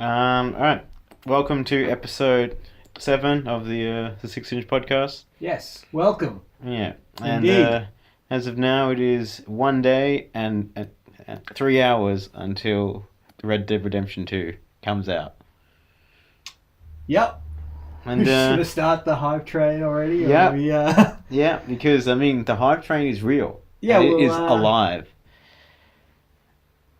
All right. Welcome to episode 7 of the 6-inch podcast. Yes, welcome. Yeah, and Indeed. as of now, it is 1 day and 3 hours until Red Dead Redemption 2 comes out. Yep. And Should we start the hype train already? Yeah. Yeah, because I mean the hype train is real. Yeah, and it well, is alive.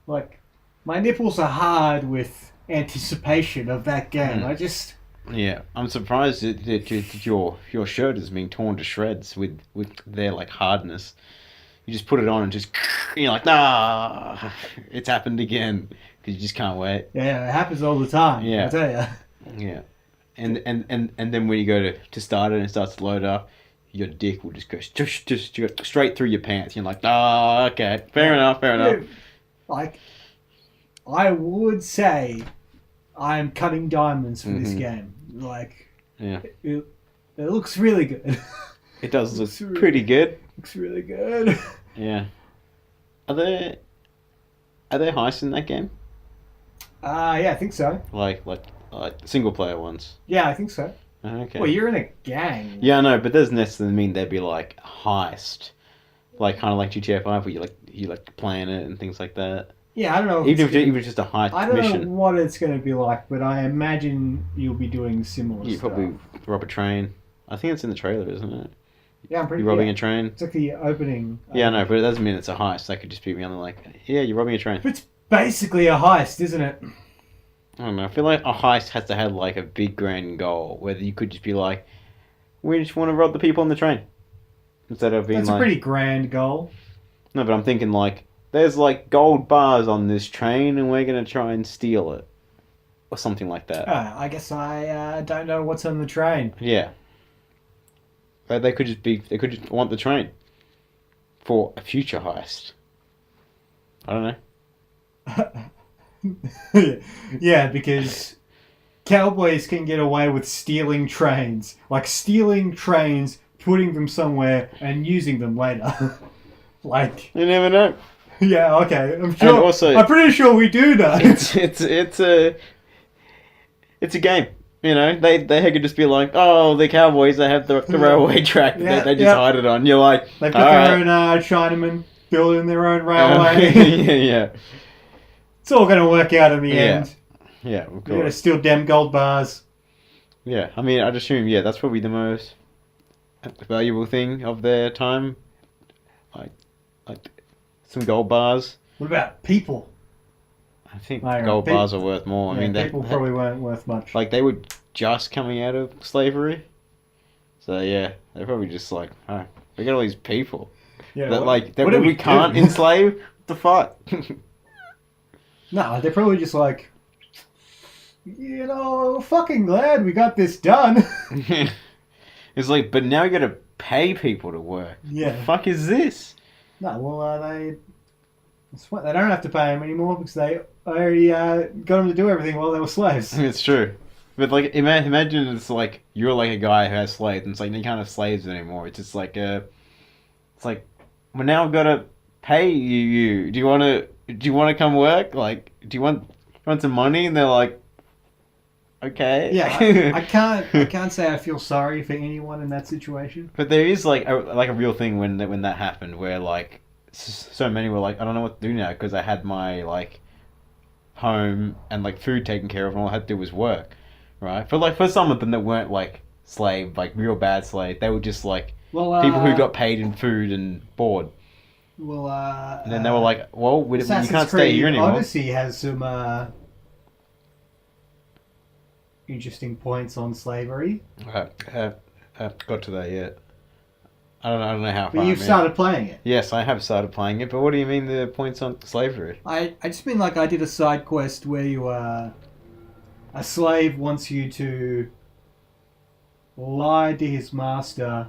Like, my nipples are hard with anticipation of that game. I just... Yeah, I'm surprised that your shirt is being torn to shreds with their like hardness. You just put it on and just you're like, nah, it's happened again because you just can't wait. Yeah, it happens all the time. Yeah. I tell you. Yeah, and then when you go to start it and it starts to load up, your dick will just go straight through your pants. You're like, oh, okay, fair enough. Like, I would say I'm cutting diamonds for this game. Like, Yeah, it looks really good. it does look pretty good. Looks really good. Yeah, are there heists in that game? Yeah, I think so. Like single player ones. Yeah, I think so. Okay. Well, you're in a gang. Yeah, I know, but doesn't necessarily mean there'd be like heist, like kind of like GTA 5 where you like plan it and things like that. Yeah, I don't know. Even if it's just a heist I don't mission, know what it's going to be like, but I imagine you'll be doing similar you stuff. probably rob a train. I think it's in the trailer, isn't it? Yeah, I'm pretty. You're robbing yeah. a train. It's like the opening. Yeah, I know, but it doesn't mean it's a heist. That could just be beyond like, yeah, you're robbing a train. But it's basically a heist, isn't it? I don't know. I feel like a heist has to have like a big grand goal, whether you could just be like, we just want to rob the people on the train, instead of being That's like, a pretty grand goal. no, but I'm thinking like, there's like gold bars on this train, and we're gonna try and steal it, or something like that. I guess I don't know what's on the train. Yeah. They could just want the train for a future heist. I don't know. Yeah, because cowboys can get away with stealing trains. Like, stealing trains, putting them somewhere, and using them later. Like... You never know. Yeah, okay. I'm sure. And also, I'm pretty sure we do know. it's a game. You know, they could just be like, oh, the Cowboys, they have the railway track that they just hide it on. You're like, they've got their own Chinaman building their own railway. Yeah. It's all going to work out in the end. Yeah, of You're going to course. steal damn gold bars. Yeah, I mean, I'd assume, that's probably the most valuable thing of their time. Like some gold bars. What about people? I think Like, gold bars are worth more. Yeah, I mean, people probably weren't worth much. like they were just coming out of slavery, so yeah, they're probably just like, oh, we got all these people yeah, that what do we can't do? enslave. What the fuck? No, they're probably just like, fucking glad we got this done. It's like, but now you got to pay people to work. Yeah. What the fuck is this? No, well, they don't have to pay them anymore because they already got them to do everything while they were slaves. It's true. But like, imagine it's like you're like a guy who has slaves, and it's like you can't have slaves anymore. It's just like it's like, well, now I've got to pay you. Do you want to come work? Like, do you want some money? And they're like, okay. Yeah, I can't say I feel sorry for anyone in that situation. But there is like a real thing when that happened, where like so many were like, I don't know what to do now because I had my like home and like food taken care of, and all I had to do was work, right? But like for some of them that weren't like slave, like real bad slave, they were just like people who got paid in food and board. Well, and then they were like, well, you Assassin's can't stay Creed here anymore. Odyssey has some interesting points on slavery. Got to that yet. I don't know how far. But you've started playing it. Yes, I have started playing it. But what do you mean the points on slavery? I just mean like I did a side quest where you a slave wants you to lie to his master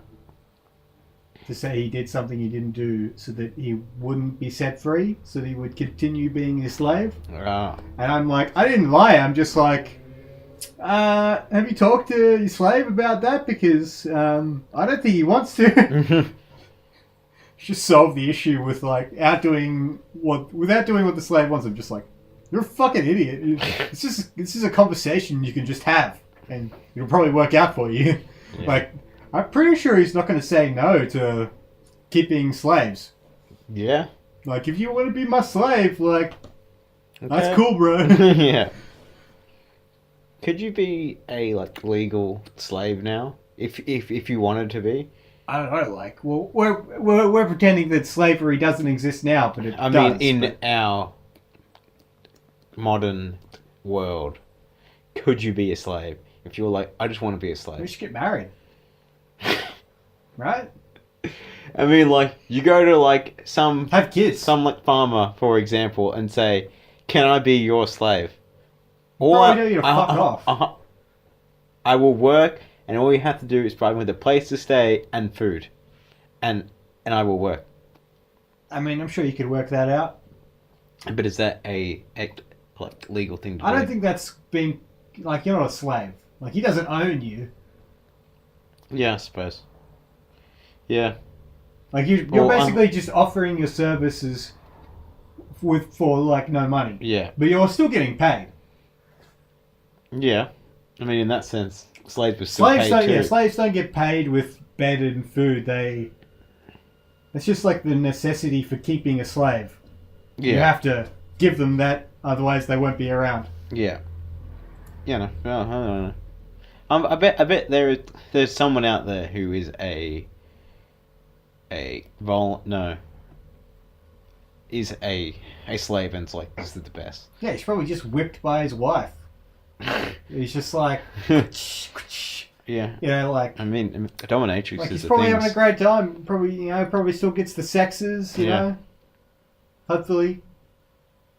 to say he did something he didn't do so that he wouldn't be set free, so that he would continue being his slave. Ah. And I'm like, I didn't lie. I'm just like, have you talked to your slave about that? Because I don't think he wants to. Just solve the issue with like without doing what the slave wants. I'm just like, You're a fucking idiot. This is a conversation you can just have, and it'll probably work out for you. Yeah. Like, I'm pretty sure he's not going to say no to keeping slaves. Yeah. Like, if you want to be my slave, like, Okay. that's cool, bro. Yeah. Could you be a like legal slave now, if you wanted to be? I don't know. Like, well, we're pretending that slavery doesn't exist now, but it I does. mean, in our modern world, could you be a slave if you were like, I just want to be a we slave? should get married, right? I mean, like, you go to like some Have kids. like farmer, for example, and say, "Can I be your slave?" Probably tell you to fuck off. I will work, and all you have to do is provide me with a place to stay and food, and I will work. I mean, I'm sure you could work that out. But is that a like legal thing to do? I don't think that's being like you're not a slave. Like he doesn't own you. Yeah, I suppose. Yeah. Like you're Well, basically just offering your services for like no money. Yeah. But you're still getting paid. Yeah. I mean, in that sense, slaves were still Slaves paid don't. too. Yeah, slaves don't get paid with bed and food. It's just like the necessity for keeping a slave. Yeah. You have to give them that, otherwise they won't be around. Yeah. Yeah. No. Well, I don't know. I bet there's someone out there who is is a slave and it's like, this is the best. Yeah, he's probably just whipped by his wife. He's just like, Yeah. you know, like. I mean, dominatrix Like is he's a probably thing. having a great time. Probably still gets the sexes, you Yeah. know. Hopefully.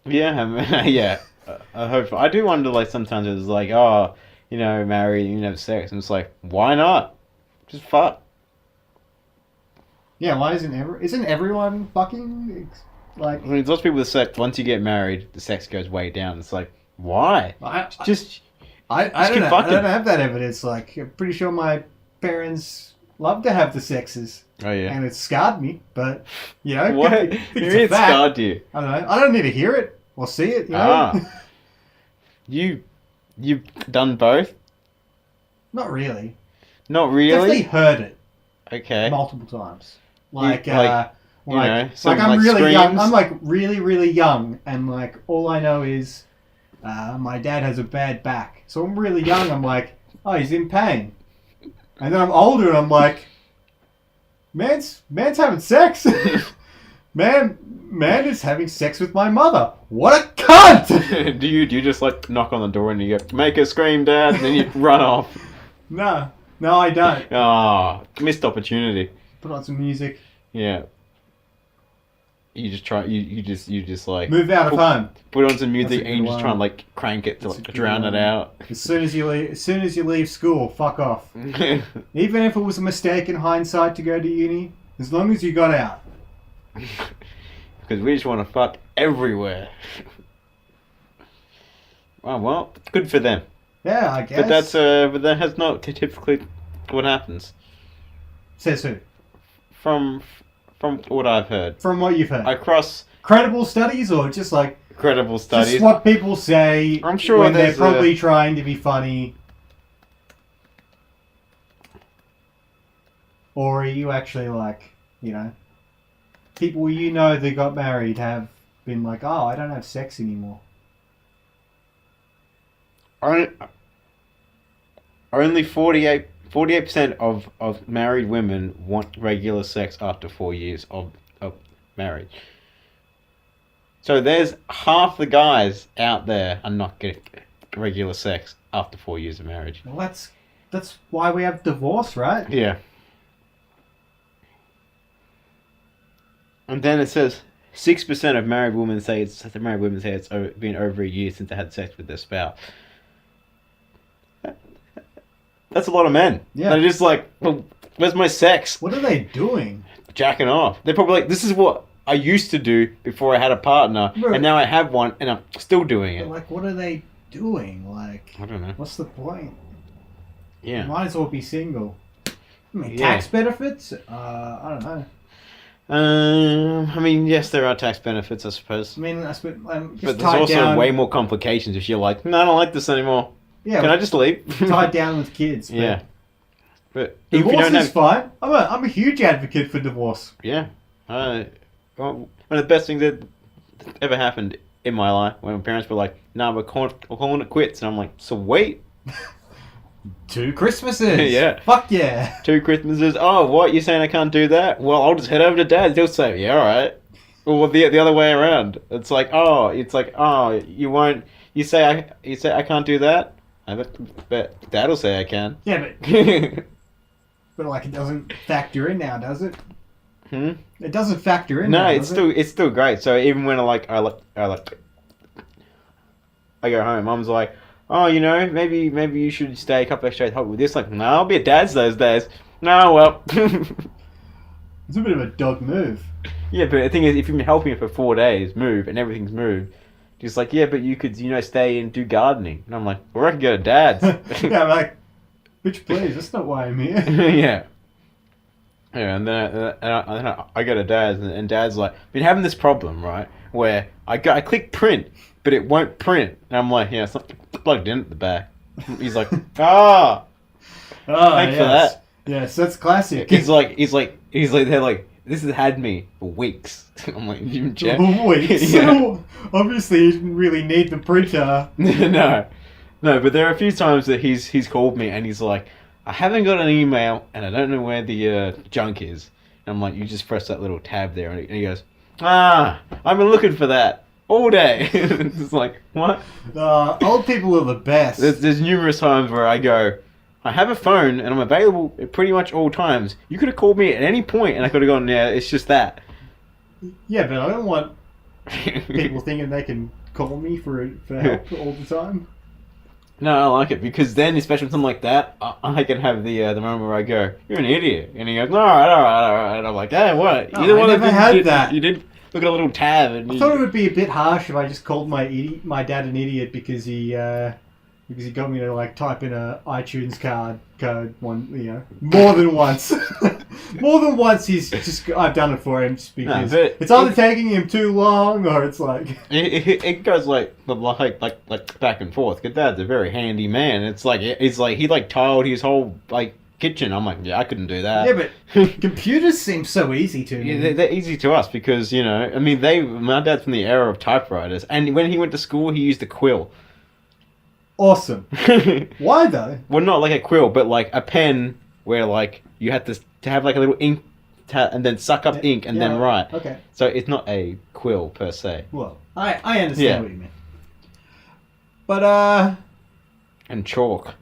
Yeah, I mean, yeah. I hope. I do wonder, like, sometimes it's like, oh, you know, married, you have sex, and it's like, why not? Just fuck. Yeah, why isn't everyone fucking like? I mean, there's lots of people with sex. Once you get married, the sex goes way down. It's like, why? I Just don't keep know. fucking. I don't have that evidence. Like, I'm pretty sure my parents love to have the sexes, Oh yeah. and it scarred me. But you know, What? think Maybe it's a it fact. scarred you. I don't know. I don't need to hear it or see it. You know? Ah. You've done both? Not really. Not Definitely really. heard it Okay. multiple times. Like, you know, some, like I'm like, really young. screams? I'm like really, really young, and like all I know is my dad has a bad back. So I'm really young. I'm like, oh, he's in pain, and then I'm older, and I'm like, man's having sex. man is having sex with my mother. What a cunt! do you just like knock on the door and you go, make her scream, Dad, and then you run off? No, I don't. Ah, missed opportunity. Put on some music. Yeah. You just try. You just like Move out of home. put on some music That's a and you good just one. try and like crank it to That's a like good drown one. it out. As soon as you leave school, fuck off. Because Even if it was a mistake in hindsight to go to uni, as long as you got out. we just want to fuck everywhere. Well, good for them. Yeah, I guess. But that's not typically what happens. Says who? From what I've heard, From what you've heard. across Credible studies or just like credible studies. just what people say I'm sure when they're there's probably trying to be funny? Or are you actually like, you know, people you know that got married have been like, oh, I don't have sex anymore. Only 48% of married women want regular sex after 4 years of marriage. So there's half the guys out there are not getting regular sex after 4 years of marriage. Well, that's why we have divorce, right? Yeah. And then it says 6% of married women say it's been over a year since they had sex with their spouse. That's a lot of men. Yeah. They're just like, well, where's my sex? What are they doing? Jacking off. They're probably like, this is what I used to do before I had a partner, Right. and now I have one, and I'm still doing But it. like, what are they doing? Like, I don't know. what's the point? You Yeah. might as well be single. I mean, Yeah. tax benefits? I don't know. I mean, yes, there are tax benefits, I suppose. I mean, I suppose I'm But just there's tied also down. way more complications if you're like, no, I don't like this anymore. Yeah, Can I just leave? tied down with kids. But Yeah. But if you divorce don't is have... fine. I'm a huge advocate for divorce. Yeah. Well, one of the best things that ever happened in my life when my parents were like, no, we're calling it quits. And I'm like, sweet. 2 Christmases. Yeah. Fuck yeah. 2 Christmases. Oh, what? You saying I can't do that? Well, I'll just head over to Dad's. He'll say, yeah, all right. Or the other way around. It's like, oh, you won't. You say I can't do that. I bet Dad'll say I can. Yeah, but but like it doesn't factor in now, does it? It doesn't factor in. No, now, it's still great. So even when I go home, Mum's like, oh, maybe you should stay a couple extra days help with this. Like, no, I'll be at Dad's those days. No, well. It's a bit of a dog move. Yeah, but the thing is, if you've been helping it for 4 days, move, and everything's moved, she's like, yeah, but you could, stay and do gardening. And I'm like, well, I can go to Dad's. Yeah, I'm like, bitch, please, that's not why I'm here. Yeah. Yeah, and then I go to Dad's, and Dad's like, been having this problem, right, where I click print, but it won't print. And I'm like, yeah, it's not plugged in at the back. He's like, ah! Oh, Thanks for that. Yes, that's classic. He's like, they're like, this has had me for weeks. I'm like, you Jeff? Weeks. Yeah. Obviously, you didn't really need the printer. No, but there are a few times that he's called me and he's like, I haven't got an email and I don't know where the junk is. And I'm like, you just press that little tab there, and he goes, I've been looking for that all day. It's like, what? Old people are the best. There's numerous times where I go, I have a phone and I'm available at pretty much all times. You could have called me at any point and I could have gone, yeah, it's just that. Yeah, but I don't want people thinking they can call me for help all the time. No, I like it because then, especially with something like that, I can have the moment where I go, "You're an idiot," and he goes, "All right," and I'm like, "Hey, what? Oh, I never had that. You did look at a little tab." And I thought it would be a bit harsh if I just called my dad an idiot because he got me to like type in a iTunes code more than once. More than once, I've done it for him just because it's either taking him too long or it's like it goes like back and forth. Cause Dad's a very handy man. It's like he tiled his whole kitchen. I'm like, yeah, I couldn't do that. Yeah, but computers seem so easy to me. Yeah, they're easy to us because I mean, my dad's from the era of typewriters, and when he went to school, he used a quill. Awesome. Why though? Well, not like a quill, but like a pen where you had to have like a little ink and then suck up ink and then write. Okay. So it's not a quill per se. Well, I understand what you mean. But and chalk.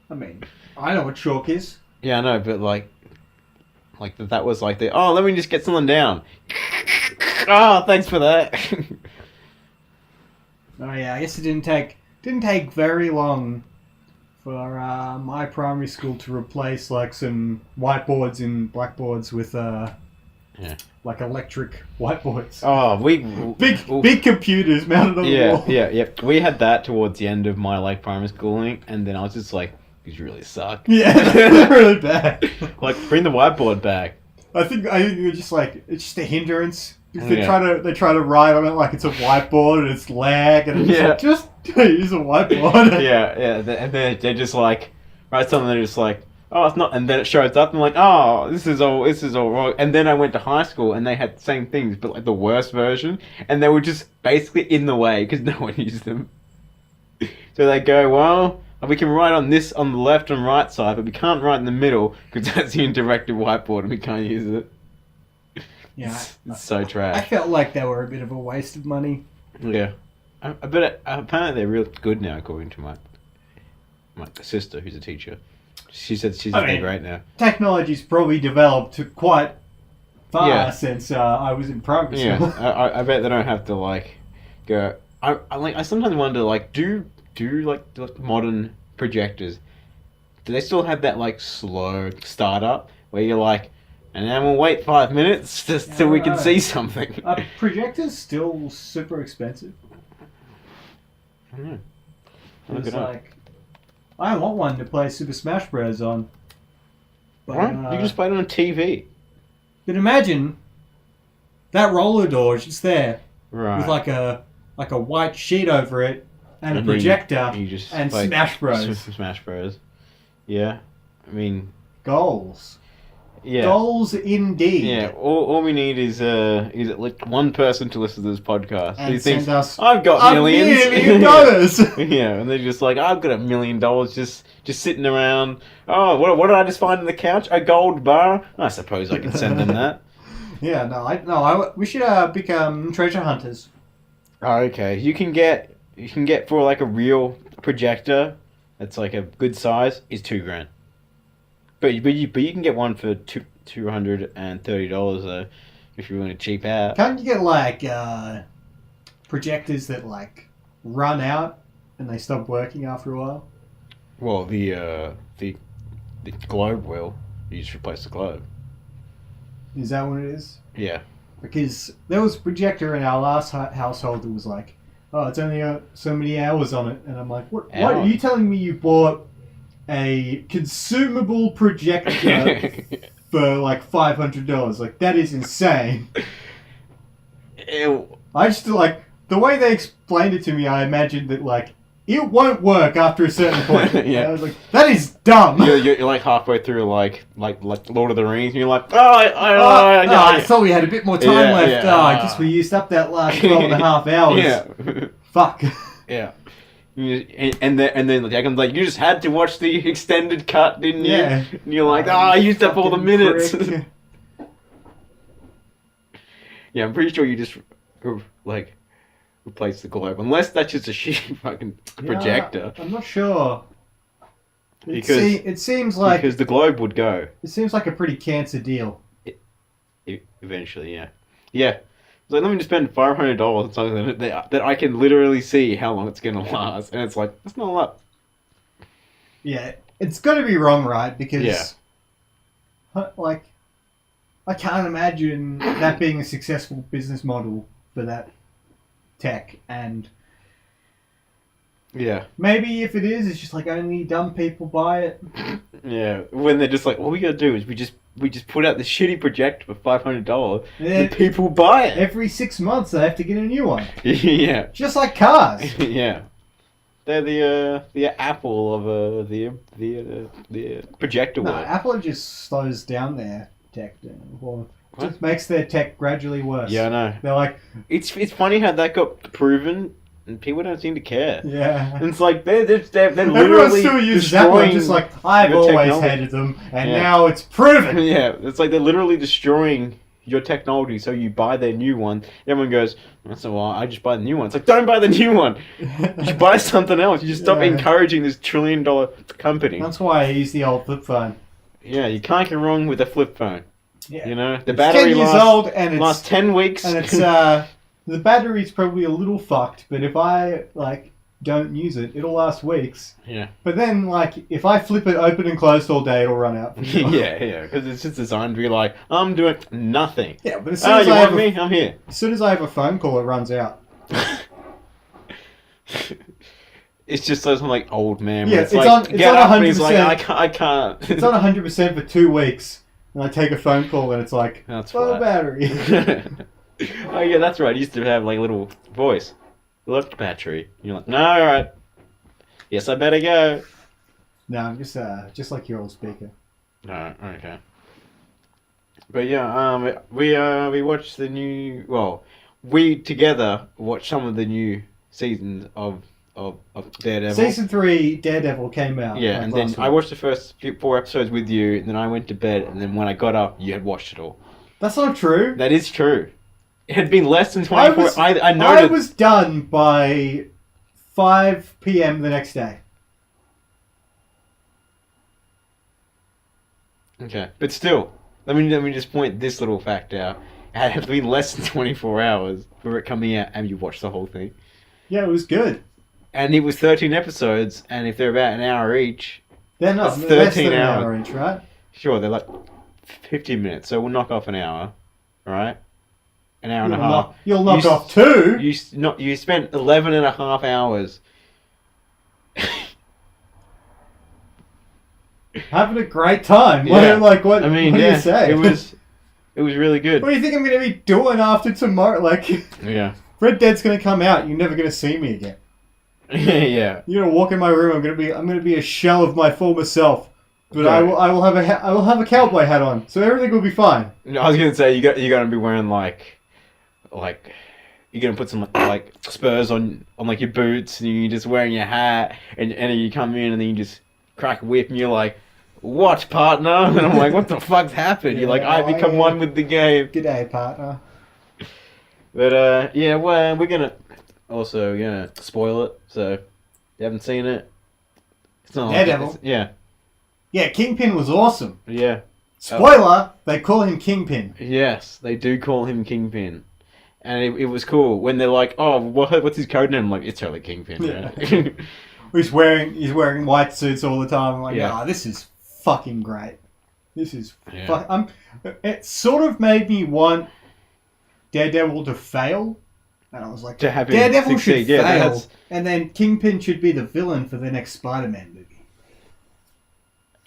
I mean, I know what chalk is. Yeah, I know, but that was like let me just get something down. Oh, thanks for that. Oh yeah, I guess it didn't take very long for my primary school to replace like some whiteboards and blackboards with like electric whiteboards. Oh, big computers mounted on the wall. Yeah. We had that towards the end of my primary schooling, and then I was just like, these really suck. Yeah, they're really bad. Bring the whiteboard back. I think it's just a hindrance. They try to write on it like it's a whiteboard and it's lag and it's just use a whiteboard. Yeah, and then they just write something. They're just like, oh, it's not, and then it shows up. And I'm like, oh, this is all wrong. And then I went to high school and they had the same things, but the worst version, and they were just basically in the way because no one used them. So they go, well, we can write on the left and right side, but we can't write in the middle because that's the interactive whiteboard and we can't use it. Yeah, it's so trash. I felt like they were a bit of a waste of money. Yeah, but apparently they're real good now, according to my sister, who's a teacher. She said they're great now. Technology's probably developed quite far since I was in primary school. Yeah, I bet they don't have to go. I sometimes wonder do modern projectors, do they still have that slow startup where you're like, and then we'll wait 5 minutes just so we can see something. Are projectors still super expensive? I don't know. It's I want one to play Super Smash Bros. On. But, what? You can just play it on a TV. But imagine that roller door is just there Right. with like a white sheet over it and a And then projector you just, and like, Smash Bros. Smash Bros. Yeah. I mean, Goals. yeah. Goals indeed. Yeah, all we need is at least one person to listen to this podcast. And Who thinks, send us I've got $1 millions. million dollars. Yeah, and they're just like, I've got $1 million just sitting around. Oh, what did I just find on the couch? A gold bar? I suppose I could send them that. Yeah, we should become treasure hunters. Oh, okay. You can get for like a real projector that's like a good size is $2,000. But you can get one for $230 though, if you're willing to cheap out. Can't you get like projectors that like run out and they stop working after a while? Well, the globe will. You just replace the globe. Is that what it is? Yeah. Because there was a projector in our last household that was like, oh, it's only so many hours on it, and I'm like, what are you telling me you bought a consumable projector for like $500? Like, that is insane. Ew. I just like the way they explained it to me. I imagined that like it won't work after a certain point. Yeah. And I was like, that is dumb. You're like halfway through like Lord of the Rings, and you're like, I thought we had a bit more time left. Yeah. I guess we used up that last 12 and a half hours. Yeah. Fuck. Yeah. And then the Jackham's like, you just had to watch the extended cut, didn't you? Yeah. And you're like, I used up all the minutes. Prick. Yeah, I'm pretty sure you just like replace the globe, unless that's just a shitty fucking projector. I'm not sure. Because It seems like the globe would go it seems like a pretty cancer deal. eventually. Yeah, yeah. So let me just spend $500 on something that I can literally see how long it's gonna last, and it's like that's not a lot. Yeah, it's got to be wrong, right? Because Yeah. like I can't imagine that being a successful business model for that tech, and Yeah. maybe if it is, it's just like only dumb people buy it. Yeah, when they're just like, all we gotta do is we just put out the shitty projector for $500, and people buy it. Every 6 months they have to get a new one. Yeah. Just like cars. Yeah. They're the Apple of the projector No, world. Apple just slows down their tech, or just makes their tech gradually worse. Yeah, I know. They're like, It's funny how that got proven, and people don't seem to care. yeah. And it's like they're Everyone literally still uses Apple. I'm destroying. just like, I've your always technology. hated them, and Yeah. now it's proven. Yeah, it's like they're literally destroying your technology, so you buy their new one. Everyone goes, that's a while. I just buy the new one. It's like, don't buy the new one. You should buy something else. You just stop Yeah. encouraging this $1 trillion company. That's why I use the old flip phone. Yeah, you can't go wrong with a flip phone. Yeah. You know, the It's battery 10 years lasts, old, and lasts 10 weeks. it's the battery's probably a little fucked. But if I like don't use it, it'll last weeks. Yeah. But then, like, if I flip it open and closed all day, it'll run out. Yeah, because it's just designed to be like, I'm doing nothing. Yeah, but as soon Oh, as you I want have me? I'm here. as soon as I have a phone call, it runs out. It's just those like old man. Yeah, where it's like, on- it's get on up and he's like, 100%. I can't. It's on 100% for 2 weeks, and I take a phone call, and it's like, That's low flat. battery. Oh yeah, that's right. I used to have like a little voice. Look, battery. And you're like, no, all right. Yes, I better go. No, I'm just like your old speaker. No, okay. But yeah, we watched the new. Well, we together watched some of the new seasons of Daredevil. Season 3 Daredevil came out. Yeah, like and then last I week. watched the first 4 episodes with you, and then I went to bed, and then when I got up, you had watched it all. That's not true. That is true. It had been less than I 24. was, I noted. I was done by 5 p.m. the next day. Okay, but still, let me just point this little fact out. It had been less than 24 hours for it coming out, and you watched the whole thing. Yeah, it was good. And it was 13 episodes, and if they're about an hour each, They're not That's less 13 than an hours. hour each, right? sure, they're like 15 minutes, so we'll knock off an hour, alright? An hour and a You'll half. knock, you'll knock You off 2. You spent 11 and a half hours. Having a great time. Yeah. What I mean, do yeah, you say? it was It was really good. What do you think I'm going to be doing after tomorrow? Like, Yeah. Red Dead's going to come out. You're never going to see me again. Yeah. You're going to walk in my room. I'm going to be a shell of my former self. But Right. I will have a cowboy hat on, so everything will be fine. No, I was gonna say you're gonna be wearing like you're gonna put some like spurs on like your boots, and you're just wearing your hat, and you come in and then you just crack a whip, and you're like, "What, partner?" And I'm like, "What the fuck's happened?" You're like, "I become one with the game." G'day, partner. But yeah, well, we're gonna spoil it. So if you haven't seen it, it's not Daredevil. Like yeah. Yeah, Kingpin was awesome. Yeah. Spoiler, they call him Kingpin. Yes, they do call him Kingpin. And it was cool when they're like, "Oh, what's his code name?" I'm like, it's totally Kingpin. Yeah. Right? He's wearing white suits all the time. I'm like, Yeah. this is fucking great. This is Yeah. It sort of made me want Daredevil to fail. And I was like, To have him Daredevil succeed. should Yeah, fail. that's- And then Kingpin should be the villain for the next Spider-Man movie.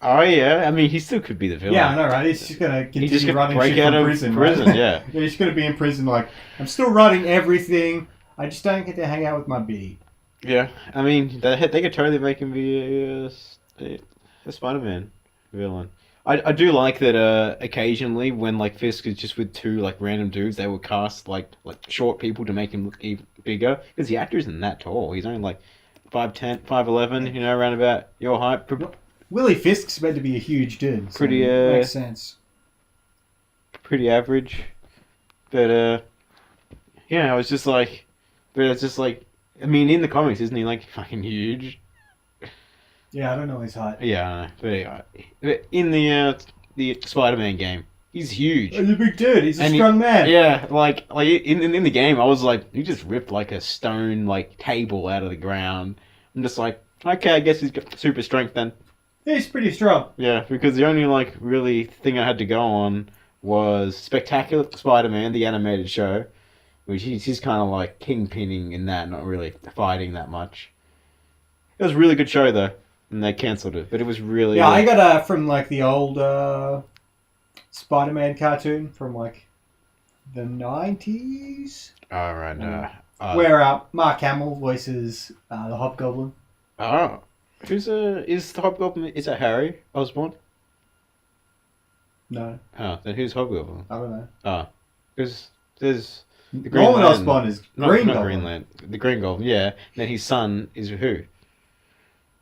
Oh yeah, I mean, he still could be the villain. Yeah, I know, right? He's just gonna continue He's just gonna running break shit out from of prison. prison, right? yeah. Yeah, he's gonna be in prison. Like, I'm still running everything. I just don't get to hang out with my biddy. Yeah, I mean, they could totally make him be a Spider-Man villain. I do like that. Occasionally, when like Fisk is just with two like random dudes, they will cast like short people to make him look even bigger because the actor isn't that tall. He's only like 5'10", 5'11", you know, around about your height. Willie Fisk's meant to be a huge dude. So Pretty, makes sense. Pretty average, but yeah, I was just like, but it's just like, I mean, in the comics, isn't he like fucking huge? Yeah, I don't know his height. Yeah, I know. But anyway, but in the Spider-Man game, he's huge. He's a big dude. He's a And strong man. Yeah, like in the game, I was like, he just ripped like a stone like table out of the ground. I'm just like, okay, I guess he's got super strength then. He's pretty strong. Yeah, because the only like really thing I had to go on was Spectacular Spider-Man, the animated show, which he's kind of like kingpinning in that, not really fighting that much. It was a really good show though, and they cancelled it, but it was really Yeah, I got from like the old Spider-Man cartoon from like the 90s. All right, where Mark Hamill voices the Hobgoblin. oh, is the Hobgoblin? Is that Harry Osborn? No, Oh, then who's Hobgoblin? I don't know. Oh, because there's the Green Norman Lantern. Osborn is Not Green Goblin. Green Lantern. The Green Goblin, yeah. And then his son is who?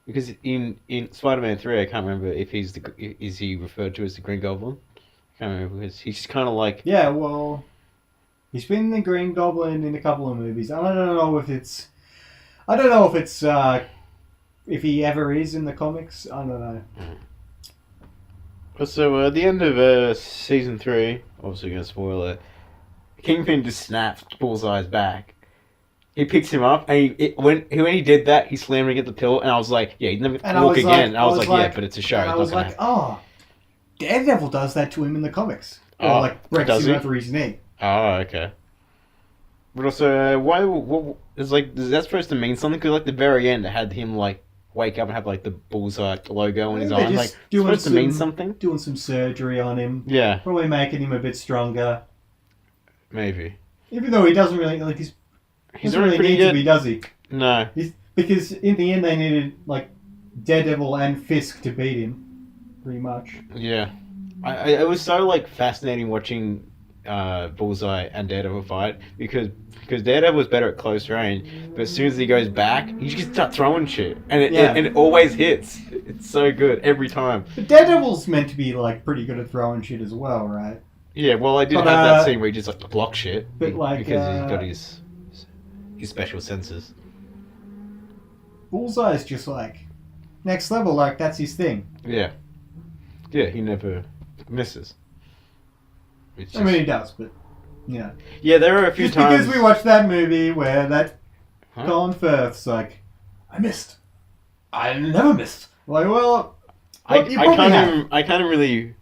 Because in Spider-Man 3, I can't remember if is he referred to as the Green Goblin? I can't remember because he's kind of like Yeah, well, he's been the Green Goblin in a couple of movies. I don't know if it's if he ever is in the comics. I don't know. So at the end of season 3, obviously gonna spoil it. Kingpin just snaps Bullseye's back. He picks him up, and when he did that, he slammed him against the pillow, and I was like, "Yeah, he'd never walk again." I was like, "Yeah, but it's a show." And I was like, "Oh, Daredevil does that to him in the comics. Or Oh, like breaks does him he? over his knee." "Oh, okay." But also, why? What is like? Is that supposed to mean something? Because like the very end, it had him like wake up and have like the Bullseye logo on his They're arm. just Like, it's doing supposed to mean some- something. Doing some surgery on him, Yeah, probably making him a bit stronger. maybe. Even though he doesn't really like He's doesn't already really pretty need to good. be, does he? No. Because in the end they needed like Daredevil and Fisk to beat him, pretty much. Yeah, it was so like fascinating watching Bullseye and Daredevil fight because Daredevil was better at close range, but as soon as he goes back, he just starts throwing shit, and it always hits. It's so good every time. But Daredevil's meant to be like pretty good at throwing shit as well, right? Yeah, well, I did But, have that scene where he just like block shit, but, like, because he's got his special senses. Bullseye's just like next level, like that's his thing. Yeah, he never misses. It's I mean, he does, but yeah. yeah, there are a few Just times because we watched that movie where that Huh? Colin Firth's like, I missed. I never missed. Like, well, you probably have. I can't really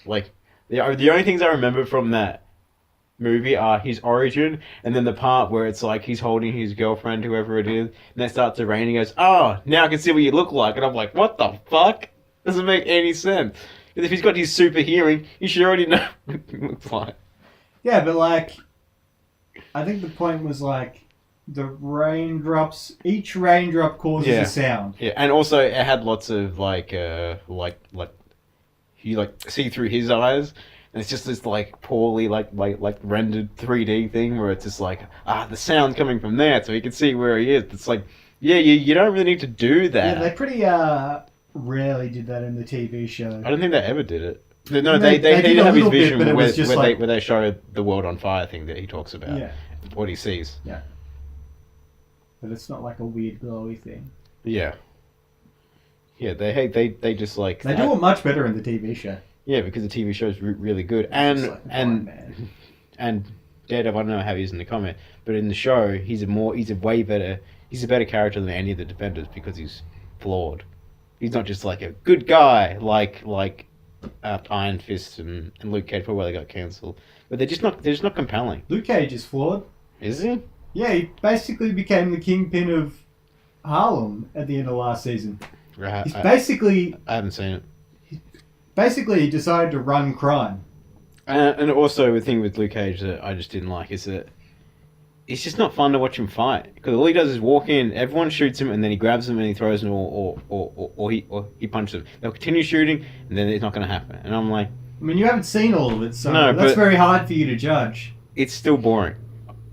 like the only things I remember from that movie are his origin and then the part where it's like he's holding his girlfriend, whoever it is, and then it starts to rain. He goes, "Oh, now I can see what you look like," and I'm like, "What the fuck?" Doesn't make any sense. Because if he's got his super hearing, he should already know what he looks like. Yeah, but like, I think the point was like, the raindrops. Each raindrop causes Yeah. a sound. Yeah, and also it had lots of like you like see through his eyes, and it's just this like poorly like rendered 3D thing where it's just like the sound coming from there, so you can see where he is. It's like you don't really need to do that. Yeah, they pretty rarely did that in the TV show. I don't think they ever did it. No, They they did did a have his little bit, vision but it was just like- where they show the world on fire thing that he talks about. Yeah, What he sees. but it's not like a weird glowy thing. Yeah. Yeah, they just like They do it much better in the TV show. Yeah, because the TV show is really good, It's and like Iron Man. and Daredevil. I don't know how he is in the comic, but in the show, he's a better character than any of the Defenders because he's flawed. He's not just like a good guy like Iron Fist and Luke Cage, probably why they got cancelled. But they're just not compelling. Luke Cage is flawed. Is he? Yeah, he basically became the kingpin of Harlem at the end of last season. Right. He's basically I haven't seen it. he decided to run crime. And also the thing with Luke Cage that I just didn't like is that it's just not fun to watch him fight because all he does is walk in, everyone shoots him, and then he grabs them and he throws them, or he punches them. They'll continue shooting, and then it's not going to happen. And I'm like, I mean, you haven't seen all of it, so No, that's but- very hard for you to judge. it's still boring.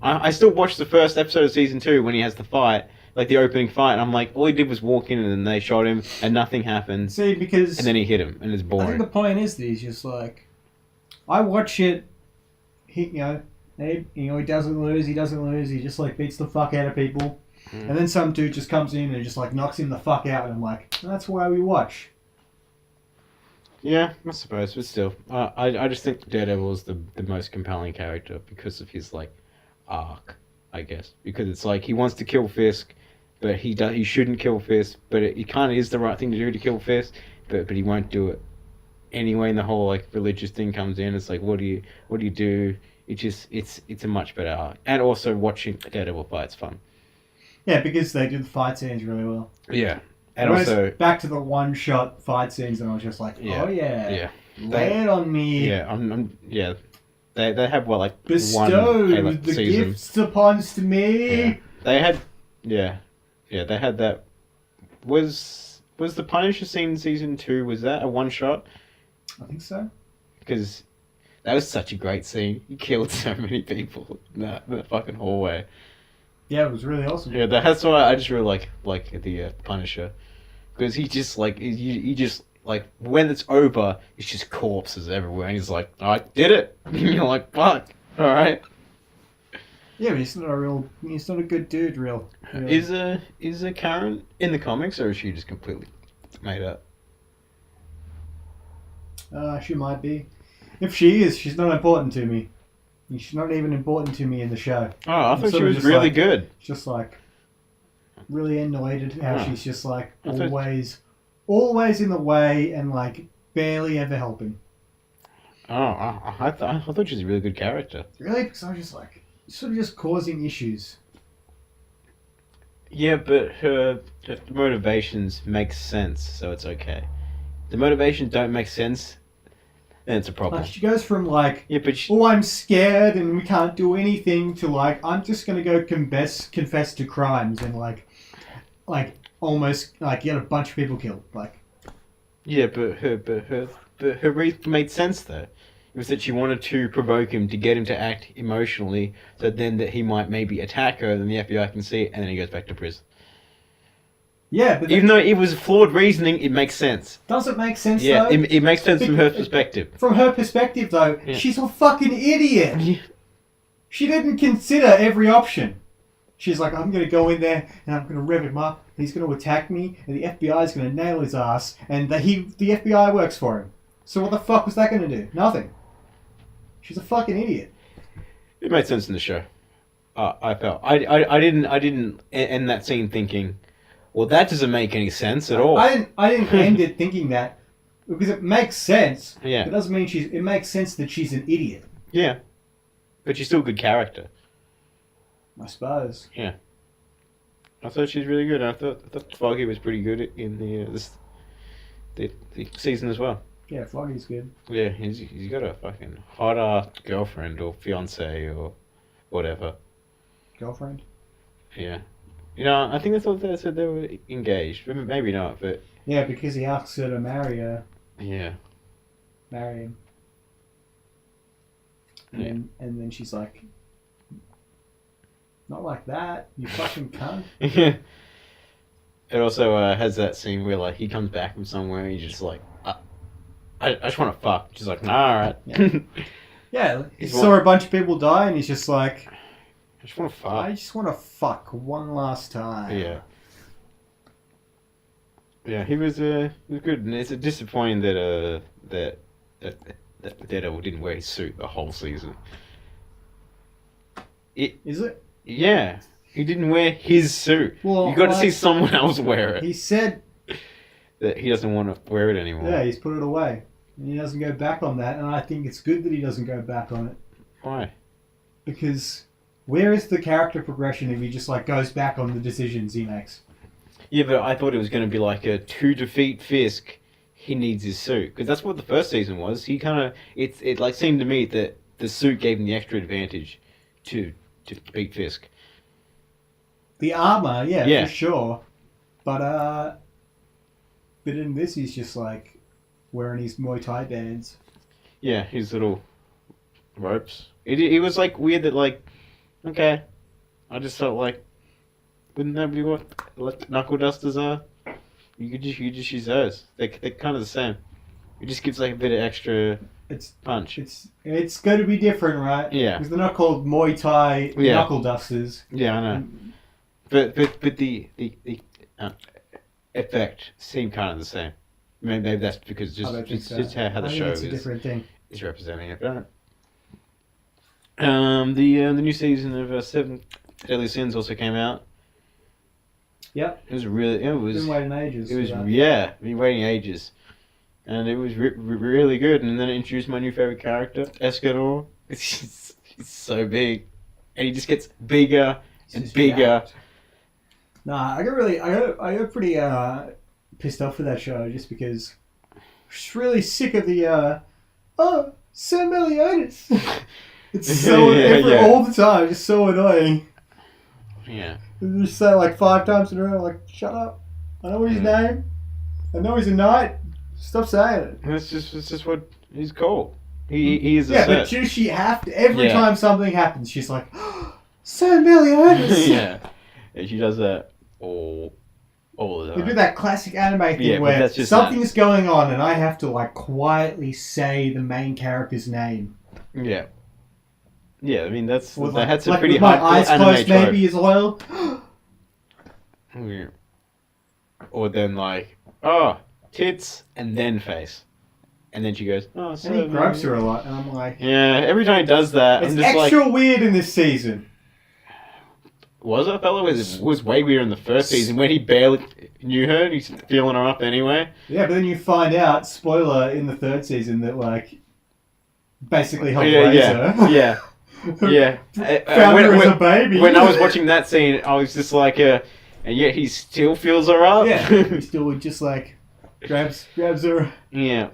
I still watched the first episode of season 2 when he has the fight, like the opening fight, and I'm like, all he did was walk in and then they shot him and nothing happened, See, because and then he hit him, and it's I think boring. the point is that he's just like, I watch it. He doesn't lose. He just like beats the fuck out of people, and then some dude just comes in and just like knocks him the fuck out, and I'm like, that's why we watch. Yeah, I suppose, but still, I just think Daredevil is the most compelling character because of his like arc, I guess. Because it's like he wants to kill Fisk, but he shouldn't kill Fisk, but it kind of is the right thing to do to kill Fisk, but he won't do it anyway. And the whole like religious thing comes in. It's like what do you do? It's a much better arc, and also watching Daredevil fight's fun. Yeah, because they do the fight scenes really well. Yeah, and Whereas also back to the one-shot fight scenes, and I was just like, Yeah. oh yeah, yeah. lay it on me. Yeah, yeah. They have what like Bestow one the season. gifts upon me. Yeah. They had they had that. Was the Punisher scene in season 2? Was that a one shot? I think so. Because that was such a great scene. He killed so many people in that fucking hallway. Yeah, it was really awesome. Yeah, that's why I just really like the Punisher, because he just like he just like when it's over, it's just corpses everywhere, and he's like, I did it. And you're like, fuck, all right. Yeah, but he's not a good dude, really. Is a Karen in the comics, or is she just completely made up? She might be. If she is, she's not important to me. She's not even important to me in the show. Oh, I I'm thought she sort of was just really like- good. It's just like really annoyed at how Huh. she's just like I thought- always in the way and like barely ever helping. Oh, I thought she was a really good character. Really, because I was just like sort of just causing issues. Yeah, but her motivations make sense, so it's okay. The motivations don't make sense, then it's a problem. Like she goes from like, Yeah, but oh, I'm scared and we can't do anything, to like, I'm just gonna go confess to crimes and like almost like get a bunch of people killed. Like, yeah, but her reason made sense though. It was that she wanted to provoke him to get him to act emotionally, so then that he might maybe attack her, then the FBI can see it, and then he goes back to prison. yeah, but Even though it was flawed reasoning, it makes sense. does it make sense Yeah, though? it makes sense from her perspective. From her perspective, though, Yeah. she's a fucking idiot. Yeah. She didn't consider every option. She's like, I'm going to go in there and I'm going to rev him up. And he's going to attack me, and the FBI is going to nail his ass. And the FBI works for him. So what the fuck was that going to do? Nothing. She's a fucking idiot. It made sense in the show. I felt I didn't end that scene thinking, well, that doesn't make any sense at all. I didn't end it thinking that, because it makes sense. Yeah. It doesn't mean it makes sense that she's an idiot. Yeah, but she's still a good character. I suppose. Yeah, I thought she was really good. I thought Foggy was pretty good in the season as well. Yeah, Floggy's good. Yeah, he's got a fucking hot girlfriend or fiance or whatever. Girlfriend. Yeah. You know, I think that's what they said, they were engaged. Maybe not, but Yeah, because he asks her to marry yeah. him. Yeah. And then she's like, not like that, you fucking cunt. Yeah. It also has that scene where like he comes back from somewhere and he's just like, I just want to fuck. She's like, nah, alright. Yeah. Yeah, he saw a bunch of people die and he's just like, I just want to fuck. I just want to fuck one last time. Yeah. Yeah, he was good, and it's disappointing that Daredevil didn't wear his suit the whole season. Is it? Yeah, he didn't wear his suit. Well, you got to see someone else wear it. He said that he doesn't want to wear it anymore. Yeah, he's put it away. And he doesn't go back on that, and I think it's good that he doesn't go back on it. Why? Because where is the character progression if he just like goes back on the decisions he makes? Yeah, but I thought it was going to be like to defeat Fisk, he needs his suit, because that's what the first season was. He kind of it like seemed to me that the suit gave him the extra advantage to beat Fisk. The armor, Yeah. for sure. But in this he's just like wearing his Muay Thai bands. Yeah, his little ropes. It was like weird that like, okay, I just felt like, wouldn't that be what knuckle dusters are? You could just use those. They're kind of the same. It just gives like a bit of extra punch. It's going to be different, right? Yeah. Because they're not called Muay Thai knuckle dusters. Yeah, I know. But the effect seemed kind of the same. Maybe that's because just how the show it's a different thing. is representing it. But the new season of Seven Deadly Sins also came out. Yep. It was really. It was. Been waiting ages. It was been waiting ages, and it was really good. And then it introduced my new favorite character, Escanor. He's so big, and he just gets bigger and bigger. Nah, I got pretty pissed off with that show just because I'm just really sick of the Sam Meliodas. It's so all the time, just so annoying. Yeah. You just say it like 5 times in a row, like, shut up. I know his name. I know he's a knight. Stop saying it. It's just what he's called. He is a Yeah, set. but she have to, every time something happens, she's like, Sam Meliodas. Yeah. And she does that all the time. They do that classic anime thing where something's going on and I have to like quietly say the main character's name. Yeah. Yeah, I mean they like, had some like pretty with my eyes anime closed, tropes. maybe as well. Yeah. Or then like, tits and then face, and then she goes, and he gropes her a lot, and I'm like, yeah. Every time he does that, it's I'm just extra like, weird in this season. Was it, fella? It was way weird in the first season when he barely knew her and he's feeling her up anyway. Yeah, but then you find out, spoiler, in the 3rd season that like basically helped raise her. Yeah. Yeah. Found her as a baby. When I was watching that scene, I was just like, and yet he still feels her up. Yeah, he still just like grabs her. Yeah.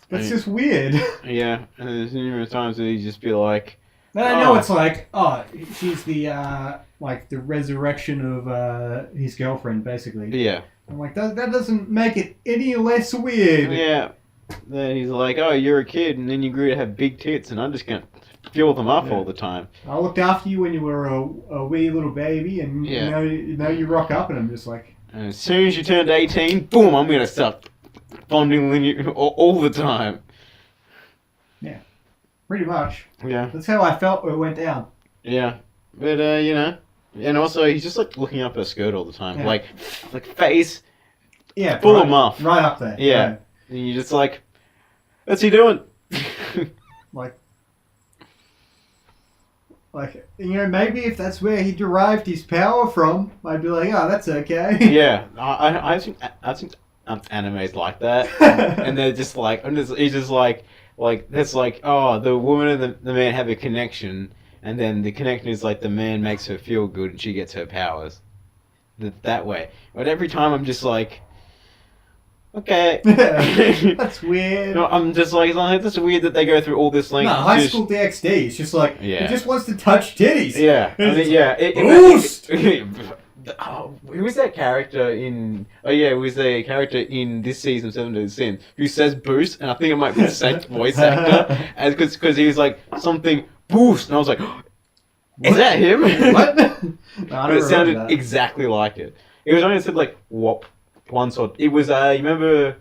That's just weird. Yeah, and there's numerous times that he just be like. And I know it's like, she's the like the resurrection of his girlfriend, basically. Yeah. I'm like, that doesn't make it any less weird. Yeah. Then he's like, oh, you're a kid, and then you grew to have big tits, and I'm just gonna fill them up all the time. I looked after you when you were a wee little baby, and now you rock up, and I'm just like... And as soon as you turned 18, boom, I'm gonna start fondling you all the time. Yeah, pretty much. Yeah. That's how I felt when it went down. Yeah. But, you know, and also he's just like looking up her skirt all the time. Yeah. Like face full of muff. Right up there. Yeah. Right. And you're just like, what's he doing? Like, you know, maybe if that's where he derived his power from, I'd be like, oh, that's okay. Yeah, I think animes like that, and they're just like, he's just like that's like, oh, the woman and the man have a connection, and then the connection is like the man makes her feel good and she gets her powers, that way. But every time I'm just like, okay. That's weird. No, I'm just like, that's weird that they go through all this length. No, high school DxD. It's just like Yeah. he just wants to touch titties. Yeah, I mean, yeah. Boost! Who was that character in? Oh yeah, it was the character in this season of 7 Days Sin who says boost, and I think it might be the same voice actor, as because he was like something boost, and I was like, is that him? What? No, I But don't it sounded remember that. exactly like it. It was only said like whop once or it was. You remember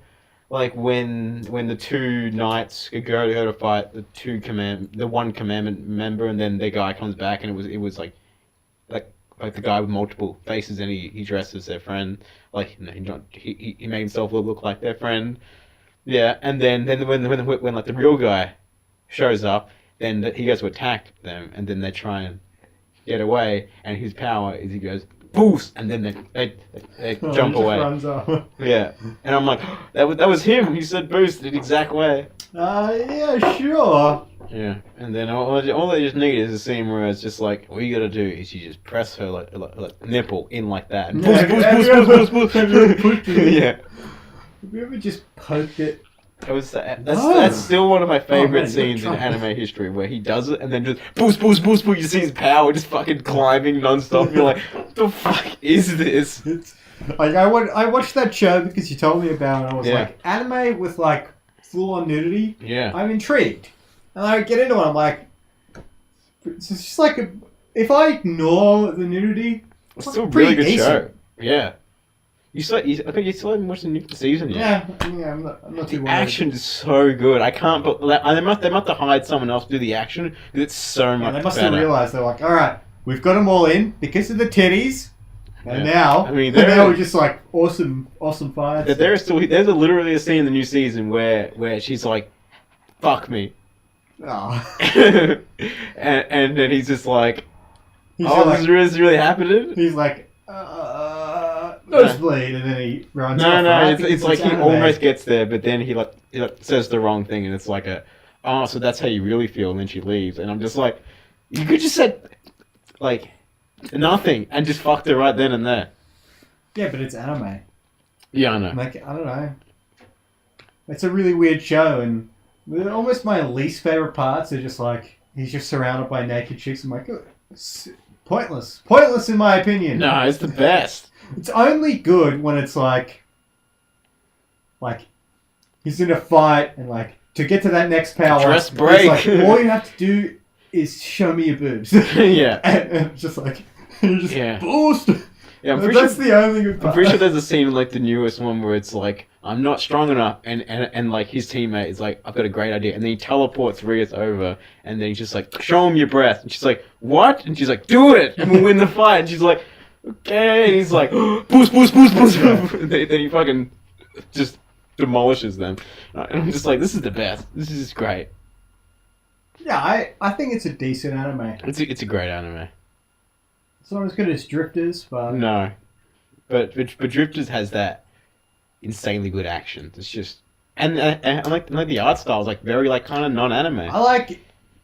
like when the two knights go to fight the one commandment member, and then the guy comes back, and it was like the guy with multiple faces, and he dresses their friend like he made himself look like their friend. Yeah, and then when like the real guy shows up, then he goes to attack them, and then they try and get away, and his power is he goes boost, and then they Oh, jump he just away. runs off. Yeah, and I'm like, that was him. He said boost the exact way. Yeah, sure. Yeah, and then all they just need is a scene where it's just like, all you gotta do is you just press her like nipple in like that. And boost. Yeah, Have you ever just poked it? That's still one of my favorite man, scenes in you're trying- anime history, where he does it and then just boost. You see his power just fucking climbing non-stop. You're like, what the fuck is this? It's, like I watched that show because you told me about it. I was Yeah. like, anime with like full on nudity. Yeah. I'm intrigued, and I get into it. I'm like, it's just like if I ignore the nudity, It's like still a pretty really good decent. show. Yeah. I think you still haven't watched the new season yet. Yeah, I'm not too The worried. action is so good. I can't. But they must have hired someone else to do the action because it's so Yeah, much they must better. have realised they're like, all right, we've got them all in because of the titties, and Yeah. now, I mean, now we're just like awesome fights. There's literally a scene in the new season where she's like, "Fuck me," Oh. and then he's just like, He's "Oh, like, this is really happening." he's like, nosebleed, and then he runs off. No, right? it's like he anime. almost gets there, but then he says the wrong thing, and it's like oh, so that's how you really feel, and then she leaves, and I'm just like, you could just said like nothing and just fucked her right then and there. Yeah, but it's anime. Yeah, I know. Like, I don't know. It's a really weird show, and almost my least favorite parts are just like he's just surrounded by naked chicks. I'm like, it's pointless in my opinion. No, it's the best. It's only good when it's like he's in a fight and like to get to that next power. Dress it's break. like, all you have to do is show me your boobs. Yeah. and it's just like you just Yeah. boost. Yeah, That's the only good part. I'm pretty sure there's a scene in like the newest one where it's like, I'm not strong enough, and like his teammate is like, I've got a great idea, and then he teleports Rias over, and then he's just like, show him your breath, and she's like, what? And she's like, do it, and we'll win the fight, and she's like, okay, and he's like, boost, and then he fucking just demolishes them, and I'm just like, this is the best, this is just great. Yeah, I think it's a decent anime. It's a great anime. It's not as good as Drifters, but No, but Drifters has that insanely good action. It's just and like the art style is like very like kind of non-anime. I like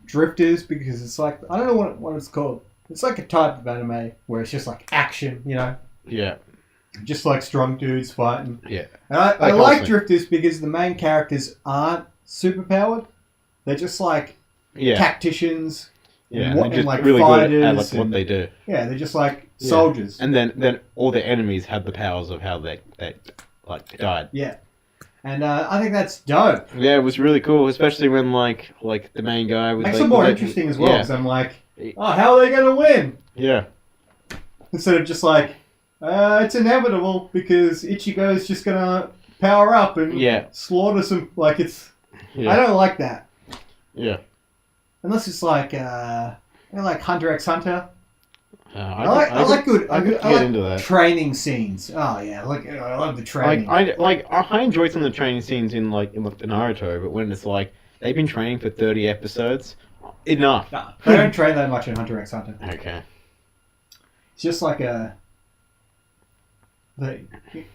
Drifters because it's like I don't know what it's called. It's like a type of anime where it's just like action, you know, Yeah, just like strong dudes fighting. yeah, And I Like like Hellsing. Drifters because the main characters aren't superpowered. They're just like yeah, tacticians. yeah. and And they're just like really good at fighters like what and- they do. Yeah, they're just like Yeah. soldiers. And then all the enemies have the powers of how they like died. Yeah. And I think that's dope. Yeah, it was really cool, especially when like the main guy was Makes like, it more like- interesting as well Yeah, because I'm like, oh, how are they going to win? yeah, Instead of just like, it's inevitable because Ichigo's just going to power up and Yeah. slaughter some. Like, it's. yeah, I don't like that. yeah. Unless it's like, like Hunter x Hunter. I like good. I could I get like into that. training scenes. Oh yeah, I love the training. I enjoyed some of the training scenes in the Naruto, but when it's like they've been training for 30 episodes, enough. No, they don't train that much in Hunter x Hunter. Okay. It's just like a.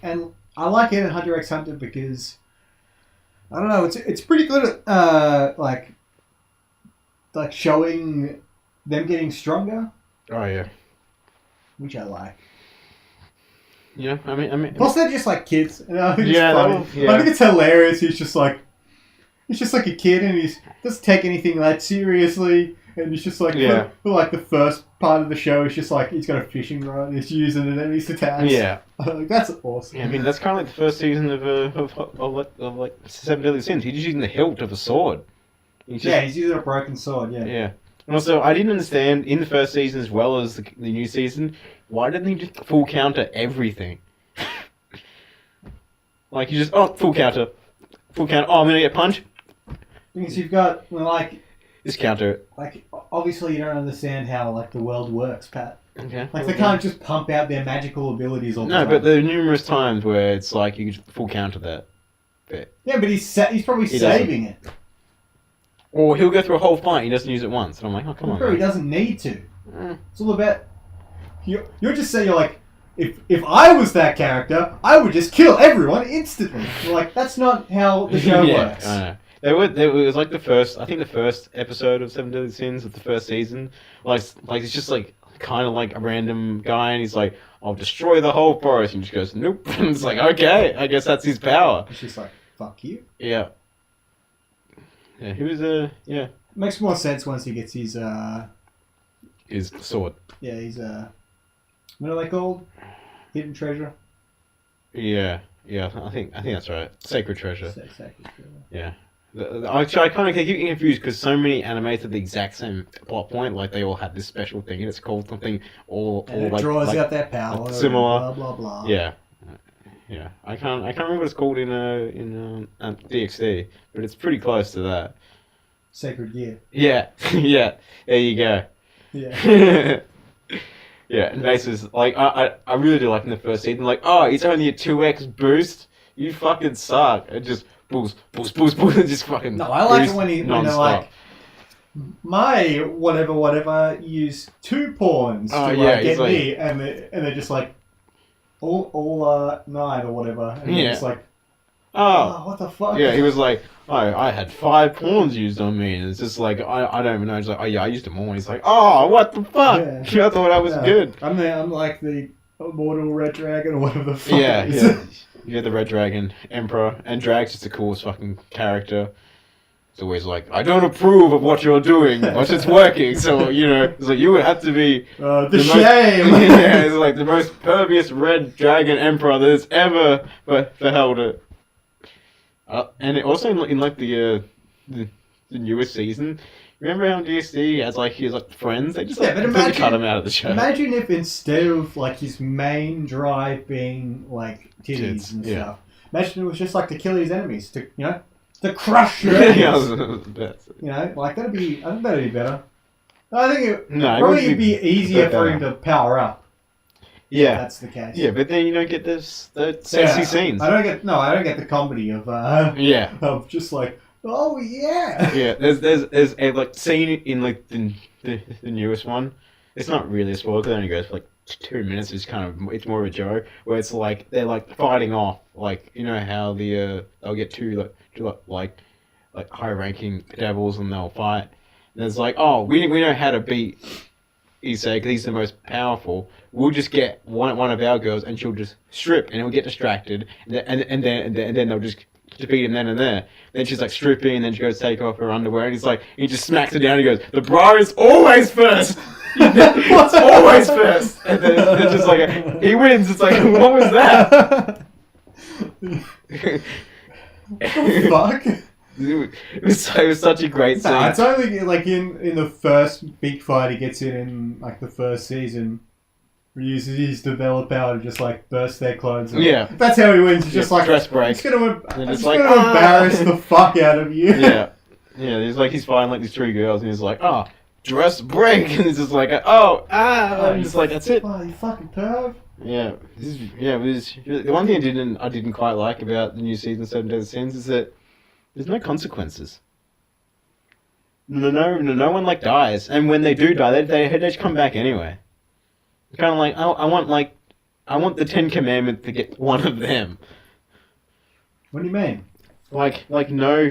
And I like it in Hunter x Hunter because I don't know. It's pretty good at like showing them getting stronger, Oh yeah. which I like. You know, I mean. Plus, they're just like kids. And I think it's Yeah, funny. yeah. I think it's hilarious. He's just like a kid, and he doesn't take anything that seriously. And he's just like, for like the first part of the show, it's just like he's got a fishing rod, and he's using it, and he's attached. Yeah. Like, that's awesome. Yeah, I mean, that's kind of like the first season of like Seven Deadly Sins. He's just using the hilt of a sword. He's using a broken sword. Yeah. Yeah. And also, I didn't understand in the first season as well as the new season, why didn't he just full counter everything? Like, you just, full counter. Oh, I'm gonna get punched. Because you've got, like... Just counter it. Like, obviously you don't understand how, like, the world works, Pat. Okay. Like, they can't just pump out their magical abilities all the time. No, but there are numerous times where it's like, you can full counter that bit. Yeah, but he's probably saving it. Or he'll go through a whole fight, he doesn't use it once. And I'm like, oh, come on. He doesn't need to. It's all about... You're just saying, you're like, if I was that character, I would just kill everyone instantly. You're like, that's not how the show works. I know. It was like the first episode of Seven Deadly Sins of the first season. Like it's just like, kind of like a random guy, and he's like, I'll destroy the whole forest. And he just goes, nope. And it's like, okay, I guess that's his power. It's just like, fuck you. Yeah. Yeah, he was yeah. Makes more sense once he gets his sword. Yeah, what are they called? Hidden treasure. Yeah, I think that's right. Sacred treasure. Sacred treasure. Yeah. Actually, I kind of keep getting confused because so many animes have the exact same plot point. Like they all have this special thing, and it's called something and it draws out their power. Like similar. Blah blah blah. Yeah. Yeah, I can't remember what it's called in DxD, but it's pretty close to that. Sacred gear. Yeah, yeah, there you go. Yeah. Yeah, and basically, like, I really do like in the first season, like, oh, it's only a 2x boost? You fucking suck. It just boost, and just fucking no, I like it when they're like, my whatever, use 2 pawns to get me, and they're just like, all 9 or whatever, and they're just like, oh, what the fuck? Yeah, he was like, oh, I had 5 pawns used on me, and it's just like, I don't even know. He's like, oh yeah, I used them all. And he's like, oh, what the fuck? Yeah. I thought I was good. I'm like the immortal red dragon or whatever the fuck. Yeah, yeah. You're the red dragon emperor, and Drag's just the coolest fucking character. It's always like, I don't approve of what you're doing, but it's working. So it's like you would have to be the shame. Yeah, it's like the most pervious red dragon emperor that has ever beheld it. And it also in like the newest season, remember how DSD has like his friends? They just completely cut him out of the show. Imagine if instead of like his main drive being like titties and stuff, imagine it was just like to kill his enemies, to crush your enemies. Like I think that'd be better. I think it would be easier for him to power up. Yeah, that's the case. Yeah, but then you don't get the sexy scenes. I don't get the comedy of of just like, oh yeah. Yeah, there's a like scene in like the newest one. It's not really a spoiler. It only goes for like 2 minutes. It's more of a joke where it's like they're like fighting off, like how they'll get two high ranking devils and they'll fight. And it's like, oh, we know how to beat Issei because he's the most powerful. We'll just get one of our girls and she'll just strip and he'll get distracted and then they'll just defeat him then and there. Then she's like stripping and then she goes to take off her underwear and he just smacks her down and he goes, the bra is always first! It's always first! And then it's just like, he wins. It's like, what was that? What the fuck? It was such a great scene. It's only like in the first big fight he gets in like the first season. He uses his develop power to just like burst their clothes. That's how he wins. He's just like dress break. He's gonna embarrass the fuck out of you. Yeah. He's fighting like these 3 girls and he's like, dress break, and it's just like, and it's like, that's it. Oh, you fucking perv. Yeah, it was the one thing I didn't quite like about the new season of 7 Deadly Sins is that there's no consequences. No one like dies, and when they do die, they just come back anyway. Kind of like I want the 10 Commandments to get one of them. What do you mean? Like no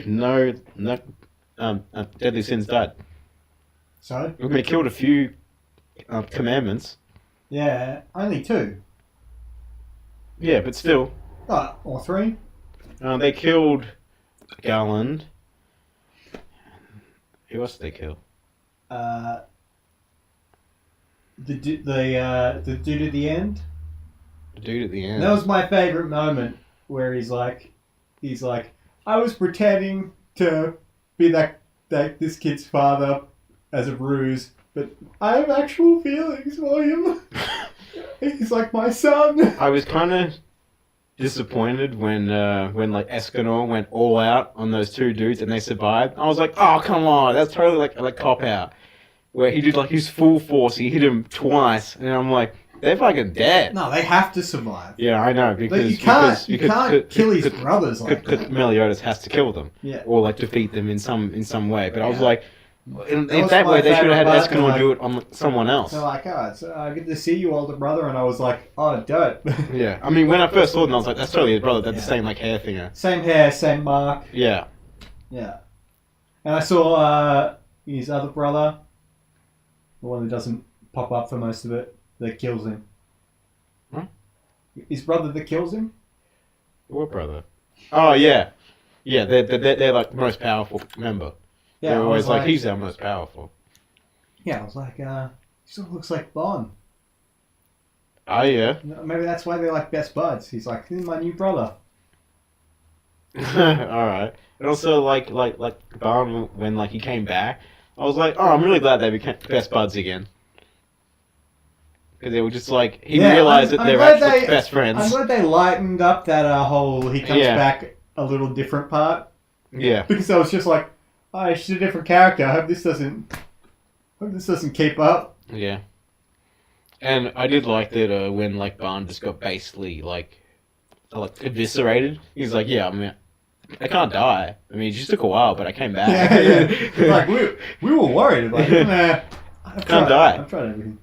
Deadly Sins died. So? They killed a few commandments. Yeah, only 2. Yeah, but still, Or 3. they killed Garland. Who else did they kill? Uh, the dude at the end. The dude at the end. That was my favorite moment where he's like, I was pretending to be that this kid's father as a ruse, but I have actual feelings for him. He's like my son. I was kind of disappointed when like Escanor went all out on those 2 dudes and they survived. I was like, oh come on, that's totally like a cop out, where he did like his full force. He hit him twice, and I'm like, they're fucking dead. No, they have to survive. Yeah, I know, But because you can't kill his brothers like that. Meliodas has to kill them, Yeah. or like defeat them in some way. But I was Yeah. like, in was that my way, they should have had favourite part, Escanor like- do it on someone else. They're like, oh, so I get to see you, older brother, and I was like, oh, dope. Yeah, I mean, when I first saw them, I was like, that's totally his brother. They're the Yeah. same like hair thinger. Same hair, same mark. Yeah. Yeah. And I saw his other brother, the one that doesn't pop up for most of it, that kills him. Huh? His brother that kills him? What brother? Oh yeah, yeah. They're like the most powerful member. Yeah, They're I always was like, he's our most powerful. Yeah, I was like, he sort of looks like Bond. Oh yeah. Maybe that's why they're like best buds. He's like, this is my new brother. All right. And also like Barn, when like he came back, I was like, oh, I'm really glad they became best buds again. Because they were just like, he Yeah, realized that I'm they were glad actually they- best I'm friends. glad they lightened up that whole he comes Yeah. back a little different part. Yeah. Because I was just like, oh, she's a different character. I hope this doesn't keep up. Yeah. And I did like that when like Barn just got basically like eviscerated. He's like, yeah, I mean, I can't die. I mean, it just took a while, but I came back. Yeah. Like we were worried. Like, nah, Can't die. I've tried everything.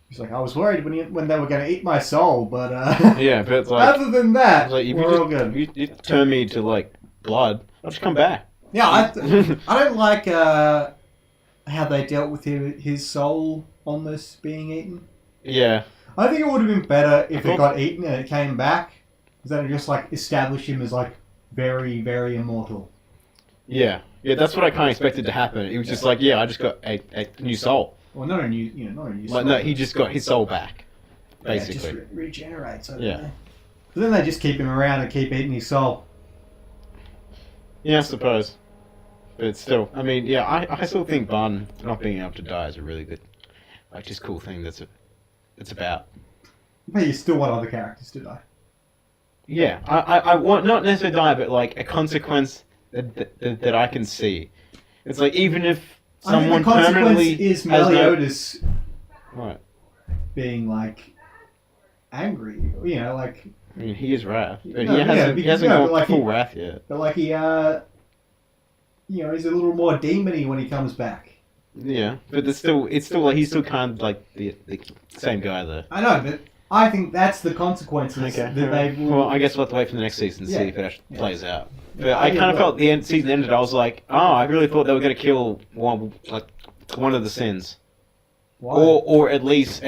He's like, I was worried when they were going to eat my soul, but Yeah, but it's like, other than that, like if we're all good. you turn me to like blood, I'll just come back. Yeah, I don't like how they dealt with his soul almost being eaten. Yeah. I think it would have been better if I it got eaten and it came back, because then it just like established him as like very, very immortal. Yeah. Yeah, that's what I kind of expected to happen. It was just like, yeah, I just got a new soul. Well, not a new Like, soul. no, he just got his soul back, Yeah, it basically. just regenerates. Yeah. But then they just keep him around and keep eating his soul. Yeah, I suppose. But it's still, I mean, yeah, I still think Barn not being able to die is a really good, like, just cool thing it's about. But you still want other characters to die. Yeah, I want, not necessarily die, but like a consequence that I can see. It's like, even if I someone think the consequence permanently is has no... Meliodas Right. being like angry. You know, like, I mean, he is wrath, but No, he hasn't, yeah, he because- hasn't no, gone but like full he- wrath yet. but like he he's a little more demony when he comes back. Yeah, but it's still like he's still kind of like the same guy though. I know, but I think that's the consequences Okay. that they will. Well, I guess we'll have to wait for the next season to Yeah. see if it actually Yeah. plays out. But Yeah, I yeah, kind of but- felt the season ended. I was like, oh, I really thought they were going to kill one of the sins, Why? or at least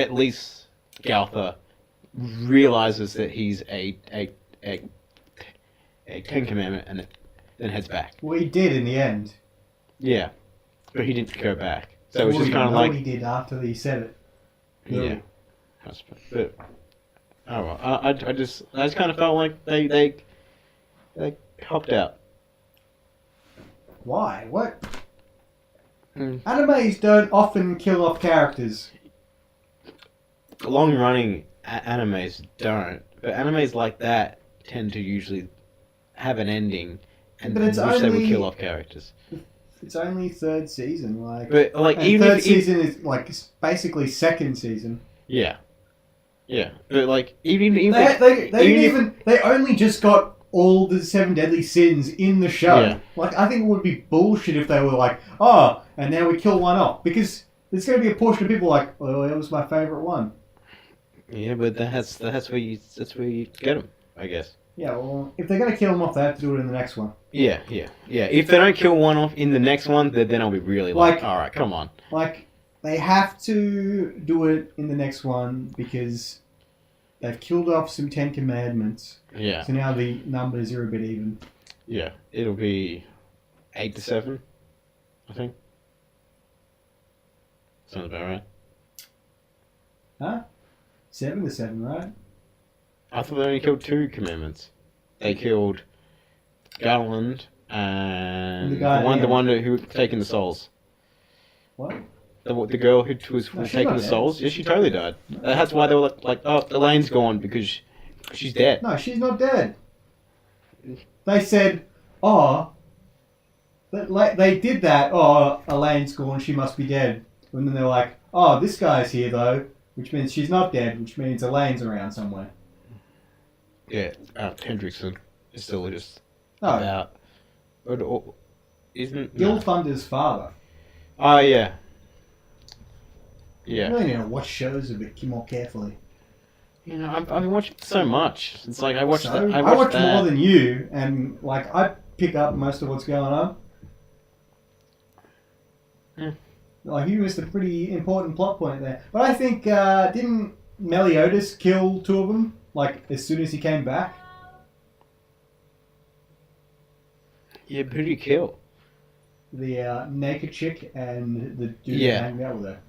Galtha realizes that he's a Ten Commandment and then heads back. Well, he did in the end. Yeah, but he didn't go back. So it was Well, just you kind of know like, what he did after he said it. yeah. I suppose. But oh well, I just kind of felt like they hopped out. Why? What? Hmm. Animes don't often kill off characters. Long running animes don't, but animes like that tend to usually have an ending, and But it's wish they would only- kill off characters. It's only third season, like. But like And even third if season is like basically second season. yeah, but like even They even if- they only just got all the 7 deadly sins in the show. Yeah. Like, I think it would be bullshit if they were like, oh, and now we kill one off, because there's going to be a portion of people like, oh, that was my favorite one. yeah, but that's where you get them, I guess. Yeah, well, if they're going to kill them off, they have to do it in the next one. Yeah. If they don't kill one off in the next one, then I'll be really like, Like- all right, come on. Like, they have to do it in the next one because They've killed off some Ten Commandments. Yeah. So now the numbers are a bit even. Yeah. It'll be 8-7, I think. Sounds about right. Huh? 7-7, right? I thought they only killed 2 commandments. They killed Garland and the one who was taking the souls. What? The girl who was No, she's taking not the dead. souls. Yeah, she totally died. That's why they were like, oh, Elaine's gone because she's dead. No, she's not dead. They said, oh, they did that. Oh, Elaine's gone. She must be dead. And then they're like, oh, this guy's here though, which means she's not dead, which means Elaine's around somewhere. Yeah, Hendrickson is still just No, about. But isn't no. Gilfunder's father. Oh yeah. You Yeah. really need to watch shows a bit more carefully. You know, I've been watching so much. It's like I watched So, that. I watched watch that. more than you, and like I pick up most of what's going on. Yeah. Like he was the pretty important plot point there. But I think didn't Meliodas kill 2 of them? Like as soon as he came back. Yeah, who did he kill? The naked chick and the dude Yeah. hanging out with her.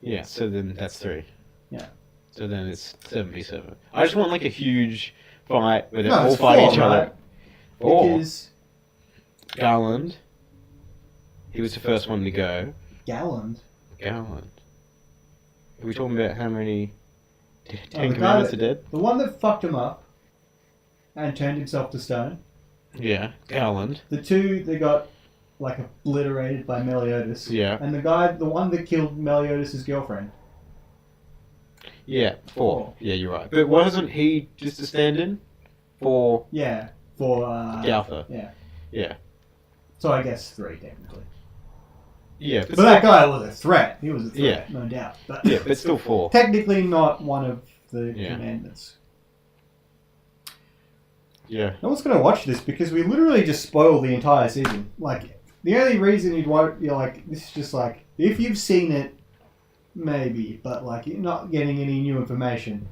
Yeah, so then that's 3. Yeah. So then it's 7v7. I just want like a huge fight where they No, all it's fight 4, each other. right? 4. Because Garland. He was the first one to go. Galland. Garland. Are we talking about how many Ten the guy Commandments that- are dead? The one that fucked him up and turned himself to stone. Yeah, Garland. The 2 that got like obliterated by Meliodas. Yeah. And the one that killed Meliodas' girlfriend. Yeah, 4. Yeah, you're right. But wasn't he just a stand-in for Yeah. For Galtha? yeah. Yeah. So I guess 3 technically. Yeah, But that guy was a threat. He was a threat, Yeah. no doubt. But Yeah, but still 4. technically not one of the Yeah. commandments. Yeah. No one's gonna watch this because we literally just spoiled the entire season. Like the only reason you'd want, you're like, this is just like if you've seen it, maybe, but like you're not getting any new information.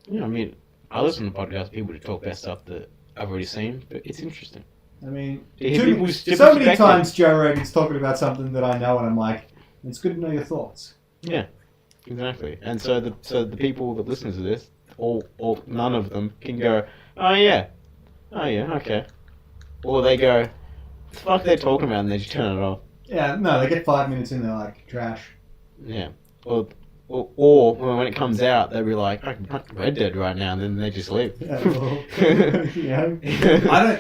Yeah, I mean, I listen to podcasts, people to talk about stuff that I've already seen, but it's interesting. I mean, To hear people's different so many perspectives. times Joe Rogan's talking about something that I know, and I'm like, it's good to know your thoughts. Yeah, exactly. And so the people that listen to this, all none of them can go, oh yeah, okay, or they go, what the fuck they're talking about, and they just turn it off. Yeah, no, they get 5 minutes in, they're like trash. Yeah, or when it comes out, they'll be like, I can play Red Dead right now, and then they just leave. Yeah, well, you know, I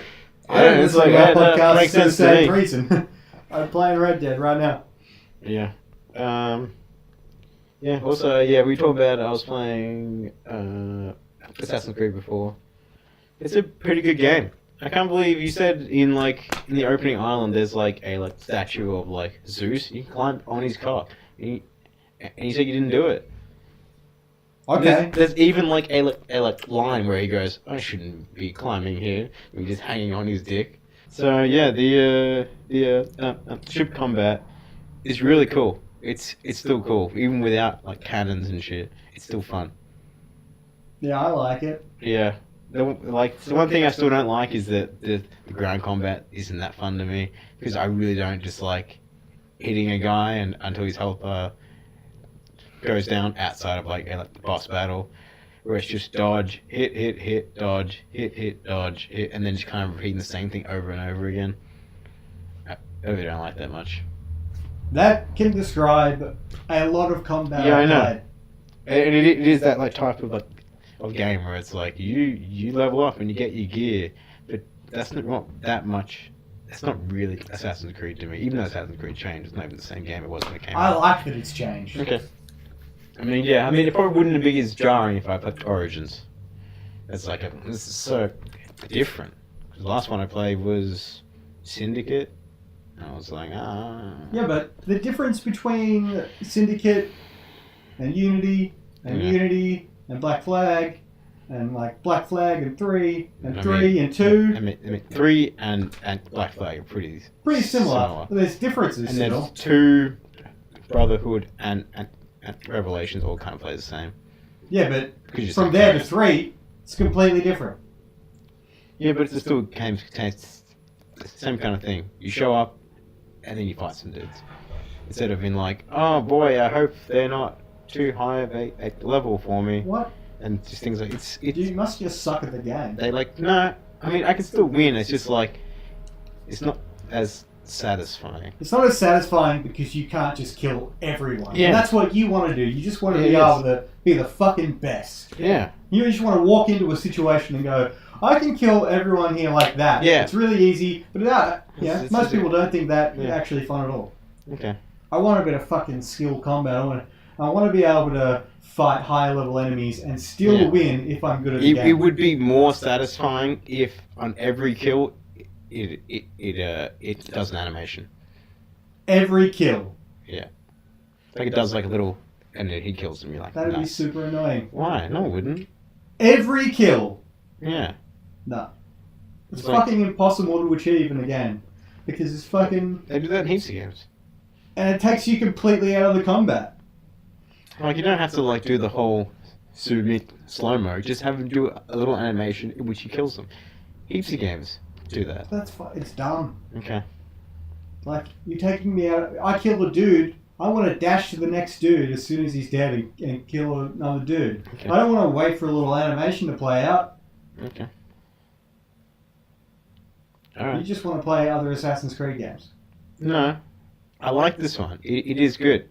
Yeah, don't it's listen to like, our that podcast makes for the sense to same me. reason. I'm playing Red Dead right now. Yeah. Yeah. Also, yeah, we talked about. I was playing Assassin's Creed before. It's a pretty good game. I can't believe you said in the opening island there's a statue of Zeus. You can climb on his car, and you said you didn't do it. Okay. There's even a line where he goes, I shouldn't be climbing here. And he's just hanging on his dick. So yeah, the ship combat is really cool. It's still cool, even without cannons and shit. It's still fun. Yeah, I like it. Yeah. The one thing I still don't like is that the ground combat isn't that fun to me, because I really don't just like hitting a guy until his health goes down outside of the boss battle, where it's just dodge, hit, dodge, hit, dodge, hit, and then just kind of repeating the same thing over and over again. I really don't like that much. That can describe a lot of combat. Yeah, I know. I've played. And it is that type of game where it's you level up and you get your gear, but that's not that much. That's not really Assassin's Creed to me. Even though Assassin's Creed changed, it's not even the same game it was when it came I out. like that it's changed. Okay. I mean, it probably wouldn't be as jarring if I played Origins. This is so different. 'Cause the last one I played was Syndicate. And I was like, Yeah, but the difference between Syndicate and Unity and Yeah. Unity and Black Flag and Black Flag and 3 and I 3 mean, and 2, I mean 3 and Black Flag are pretty similar. But there's differences And still. there's 2, Brotherhood and Revelations all kind of play the same. Yeah, but Because you're from so there to close. 3, it's completely different. Yeah, but it's still games same kind of thing. You show up and then you fight some dudes. Instead of being like, oh boy, I hope they're not too high of a level for me. What? And just things like it's You must just suck at the game. they like no. I mean, I can still win. It's just like it's not as satisfying. It's not as satisfying because you can't just kill everyone. Yeah. And that's what you want to do. You just want to Yeah, be it able is. to be the fucking best. Yeah. You just want to walk into a situation and go, I can kill everyone here like that. Yeah. It's really easy. But It's most people don't think that Yeah. actually fun at all. Okay. I want a bit of fucking skill combat. I want to be able to fight higher level enemies and still Yeah. win if I'm good at the It game. would be more satisfying if on every kill it does an animation. Every kill. Like it does like a little, and then he kills him. You're like, That would be nice. super annoying. Why? No, it wouldn't. Every kill. Yeah. No. It's It's like- fucking impossible to achieve in a game. Because it's fucking... They do that in heaps of games. And it takes you completely out of the combat. Like you don't have to like do the whole slow mo. Just have him do a little animation in which he kills them. Heaps of games do that. It's dumb. Okay. Like, you're taking me out... I kill a dude, I want to dash to the next dude as soon as he's dead and kill another dude. Okay. I don't want to wait for a little animation to play out. Okay. You Alright. just want to play other Assassin's Creed games. No. I like this one. It is good.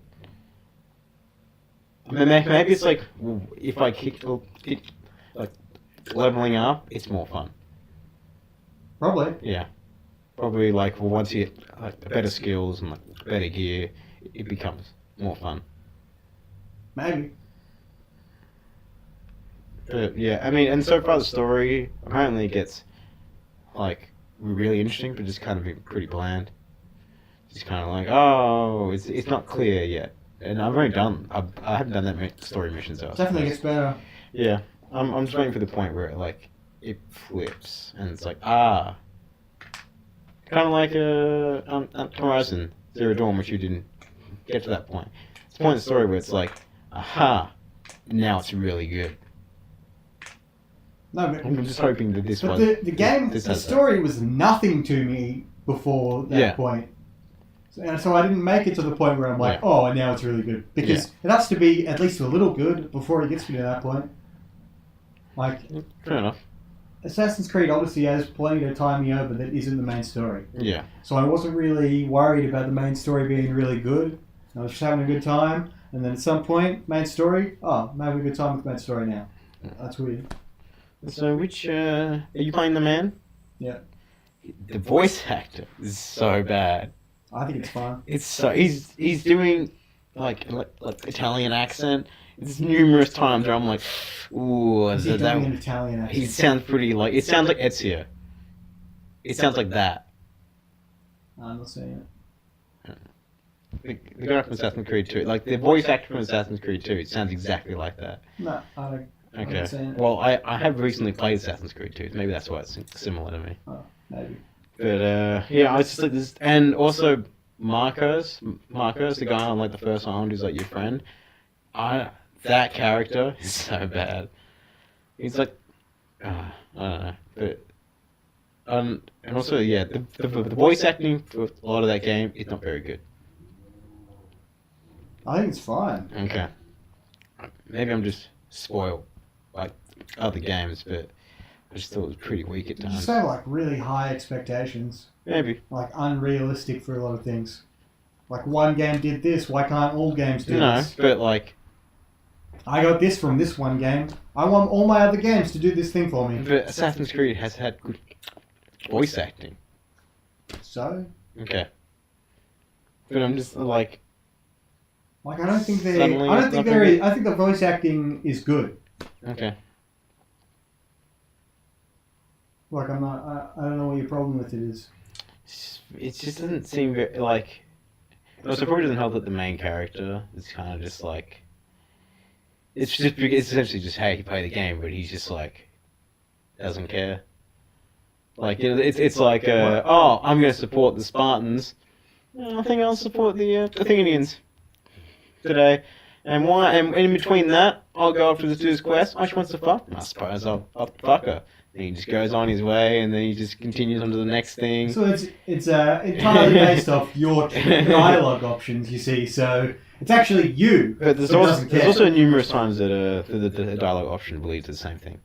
I mean, maybe it's like, if I keep like, leveling up, it's more fun. Probably. Yeah. Probably like, well, once you get like, better skills and like, better gear, it becomes more fun. Maybe. But yeah, I mean, and so far the story apparently gets like really interesting, but just kind of pretty bland. Just kind of like, oh, it's not clear yet, and I've only done I haven't done that story missions though. Definitely gets better. Yeah, I'm just waiting for the point where it flips and it's like kind of like Horizon Zero Dawn, which you didn't get to that point. It's the point of the story where it's like, aha, now it's really good. No, but I'm just hoping that this But one. the game, this the has that. story was nothing to me before that Yeah. point. And so I didn't make it to the point where I'm like, Yeah. oh, and now it's really good. Because it has to be at least a little good before it gets me to that point. Like, Fair enough. Assassin's Creed Odyssey has plenty to tie me over that isn't the main story. Yeah. So I wasn't really worried about the main story being really good. I was just having a good time. And then at some point, main story, oh, I'm having a good time with the main story now. That's weird. So which are you playing the man? Yeah. The voice actor is so bad. I think it's fun. It's so he's doing like Italian accent. It's numerous times where I'm like, ooh, Is he doing an Italian accent? he sounds pretty like it sounds like Ezio. It sounds like that. I'm not saying it. The guy from Assassin's Creed 2, like the voice actor from Assassin's Creed 2, it sounds exactly like that. No, I don't. I'm Okay. not saying it. Well, I have recently played Assassin's Creed 2. Maybe that's why it's similar to me. Oh, maybe. But yeah, I just like this, and also Marcos, the guy on like the first island who's like your friend. That character is so bad. He's like, I don't know, but and also yeah, the voice acting for a lot of that game is not very good. I think it's fine. Okay, maybe I'm just spoiled like other games, but I just thought it was pretty weak at You times. just have like really high expectations, Maybe. like unrealistic for a lot of things. Like one game did this, why can't all games do No, this? but like, I got this from this one game. I want all my other games to do this thing for me. but Assassin's Creed has had good voice acting. So, Okay. But I'm just like, like I don't think they. Suddenly I don't it's think not there very is. I think the voice acting is good. okay. Like I'm not. I don't know what your problem with it is. It just doesn't seem very, like, also probably doesn't help that the main character is kind of just like, it's essentially just how he play the game, but he's just like, doesn't care. Like, you know, it's like, oh, I'm going to support the Spartans. I think I'll support the Athenians today. And why? And in between that, I'll go off to do this quest. Oh, she wants to fuck. I suppose I'll fuck her. And he just goes on his way, and then he just continues on to the next thing. So it's entirely based off your dialogue options, you see. So it's actually you. But there's also numerous times that the dialogue option believes the same thing.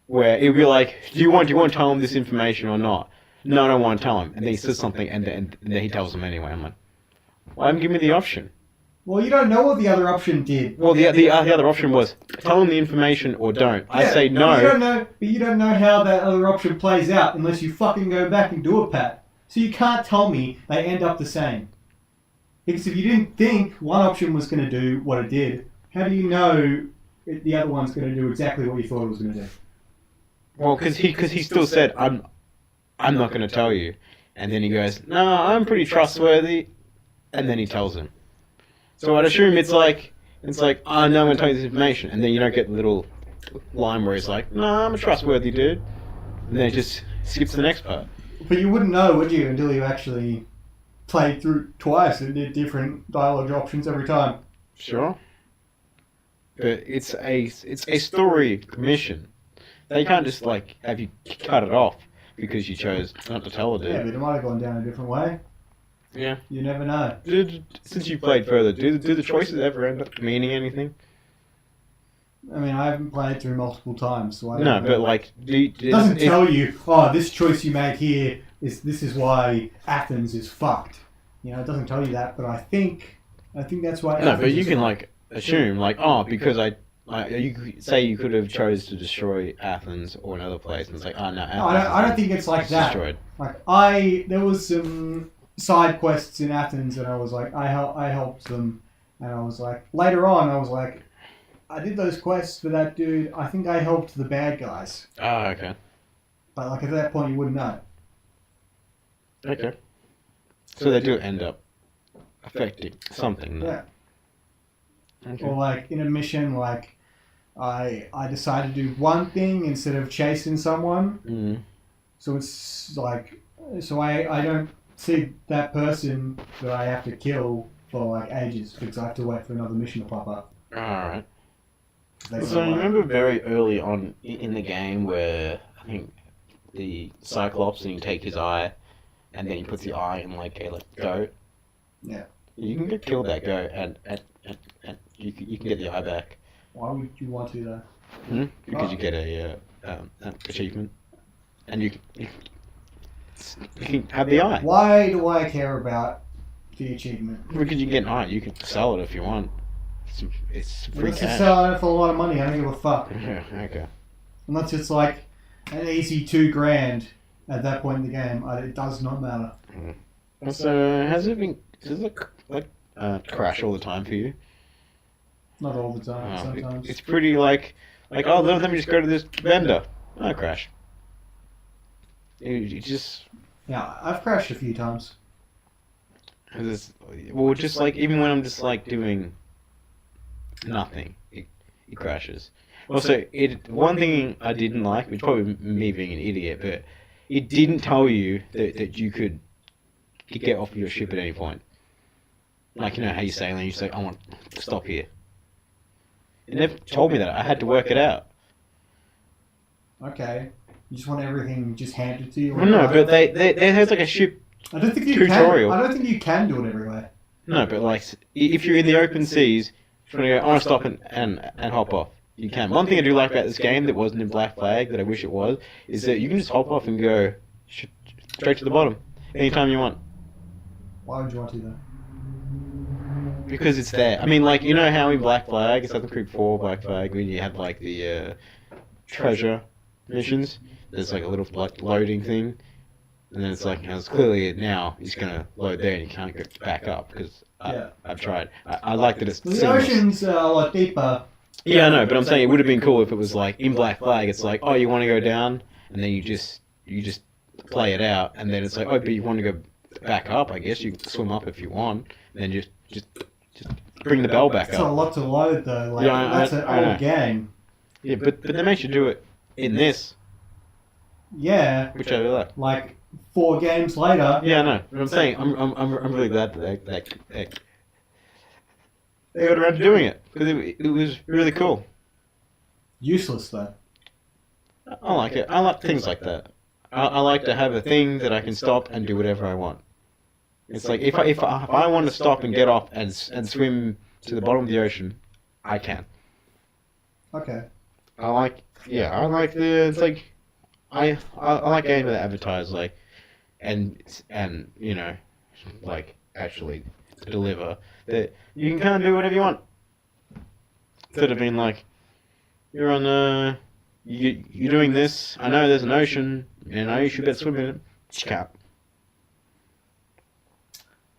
Where it'll be like, do you want to tell him this information or not? No, I don't want to tell him. And then he says something, and then he tells him anyway. I'm like, why haven't you given me the option? Well, you don't know what the other option did. Well, the other option was tell him the information or don't. I say no. But you don't know how that other option plays out unless you fucking go back and do a pat. So you can't tell me they end up the same. Because if you didn't think one option was going to do what it did, how do you know the other one's going to do exactly what you thought it was going to do? Well, because he still said I'm not going to tell you, and then he goes, no, I'm pretty trustworthy, and then he tells him. So I'd assume it's like, oh, no, I'm going to tell you this information. And then you don't get the little line where he's like, no, I'm a trustworthy dude. And then it just skips to the next part. But you wouldn't know, would you, until you actually played through twice and did different dialogue options every time. Sure. But it's a story mission. They can't just, like, have you cut it off because you chose not to tell a dude. Yeah, but it might have gone down a different way. Yeah. You never know. Since you played further, do the choices ever end up meaning anything? I mean, I haven't played through multiple times, so I don't know. No, but like, it doesn't tell you, oh, this choice you made here this is why Athens is fucked. You know, it doesn't tell you that, but I think that's why. No, but you can like assume like, oh, because you say you could have chose to destroy Athens or another place, and it's like, oh no, Athens I don't think it's like that. Destroyed. Like there was some side quests in Athens, and I was like, I helped them, and I was like, later on, I was like, I did those quests for that dude. I think I helped the bad guys. Oh, okay. But like at that point, you wouldn't know. Okay. So they do end up affecting something. Though. Yeah. Okay. Or like in a mission, like I decided to do one thing instead of chasing someone. Mm. So it's like, I don't see that person that I have to kill for like ages because I have to wait for another mission to pop up. Alright. So I remember very early on in the game where I think the Cyclops and you take his eye and then he puts the eye in like a goat. Yeah. You can get killed that goat and you can get the eye back. Why would you want to though? Because you get a achievement and you can have the eye. Why do I care about the achievement? Because you can get an eye. You can sell it if you want. It's free Unless cash. you sell it for a lot of money, I don't give a fuck. Yeah, okay. Unless it's like an easy $2,000 at that point in the game, it does not matter. So does it crash all the time for you? Not all the time, sometimes. It's pretty like oh, let me just go to this vendor. Oh, crash. You just... Yeah, I've crashed a few times. Well, just like, even when I'm just like doing nothing, it crashes. Also, one thing I didn't like, which probably me being an idiot, but it didn't tell you that you could get off of your ship at any point. Like, you know how you sailing, you say, I want to stop here. It never told me that. I had to work it out. Okay. You just want everything just handed to you? Well, no, but there's like a ship I don't think you tutorial. I don't think you can do it everywhere. No, but like, if you're in the open seas, you want to go, I want to stop and hop off. You can. One thing I do like about this game that wasn't in Black Flag, that I wish it was, is that you can just hop off and go straight to the bottom anytime you want. Why would you want to do that? Because it's there. I mean, like, you know how in Black Flag, Assassin's Creed 4 Black Flag, when you had like the treasure missions, there's like a little like loading thing, and then it's like, it's clearly now he's gonna load there and you can't go back up because I've tried. I like that it's the ocean's a lot deeper. Yeah, I know, but I'm saying it would have been cool if it was like in Black Flag. It's like, oh, you want to go down, and then you just play it out, and then it's like, oh, but you want to go back up. I guess you can swim up if you want, and then just bring the bell back That's up. a lot to load though. Like, Yeah, that's an old game. Yeah, but they make you do it in this. Yeah. Which I like. Like 4 games later. Yeah, I know. But I'm saying I'm really glad that they got around to doing it because it was really cool. Useless though. I like it. I like things like that. I like to have a thing that I can stop and do whatever I want. It's like if I want to stop and get off and swim to the bottom of the ocean, I can. Okay. I like it's like I like games that advertise like and you know like actually deliver that you can kind of do whatever you want. Instead of being like you're on you're doing this. I know there's an ocean, and I know you should better swim in it. You can't.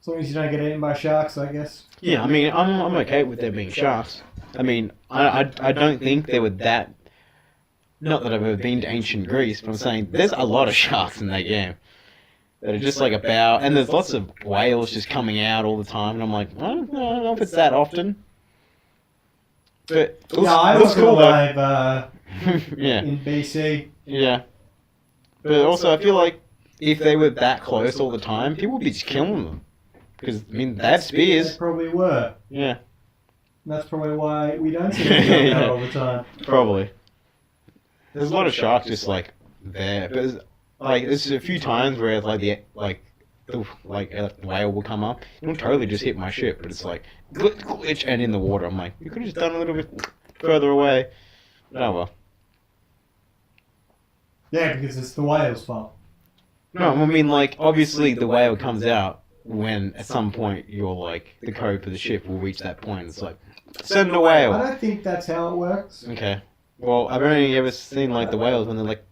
As long as you don't get eaten by sharks, I guess. Yeah, I mean, I'm okay with there being sharks. I mean, I don't think there were that. Not that I've ever been to ancient Greece, but I'm saying there's a lot of sharks in that game that are just like about, and there's lots of whales just coming out all the time, and I'm like, I don't know if it's that often. But I was cool though. alive Yeah. in BC. Yeah. But also, I feel like if they were that close all the time, people would be just killing them. Because, I mean, they have They spears. probably were. Yeah, And that's probably why we don't see them jump out all the time. probably. There's a lot of sharks just, like, there. But, there's a few times where, the whale will come up. It'll totally just hit my ship. But it's like, glitch, and in the water. I'm like, you could have just done a little bit further away. But oh well. Yeah, because it's the whale's fault. No, I mean, like, obviously the whale comes out when at some point you're like, the code for the ship will reach that point. It's like, send a I whale. don't think that's how it works. Okay. Well, I've only ever seen, like, the whales when they're, like,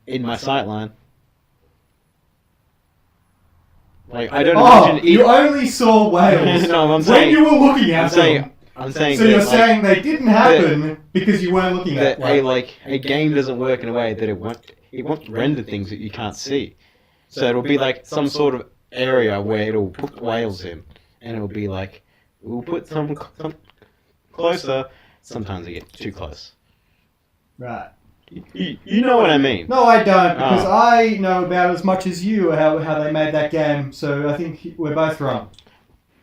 in my sight line. Like, I don't imagine... you only saw whales No, I'm when saying... you were looking at them. I'm saying So that, you're like, saying they didn't happen because you weren't looking at that them. a game doesn't work in a way that it won't render things that you can't see. So it'll be like some sort of area where it'll put whales in, and it'll be like we'll put some closer. Sometimes they get too close. Right. You know what I mean? No, I don't, because I know about as much as you how they made that game, so I think we're both wrong.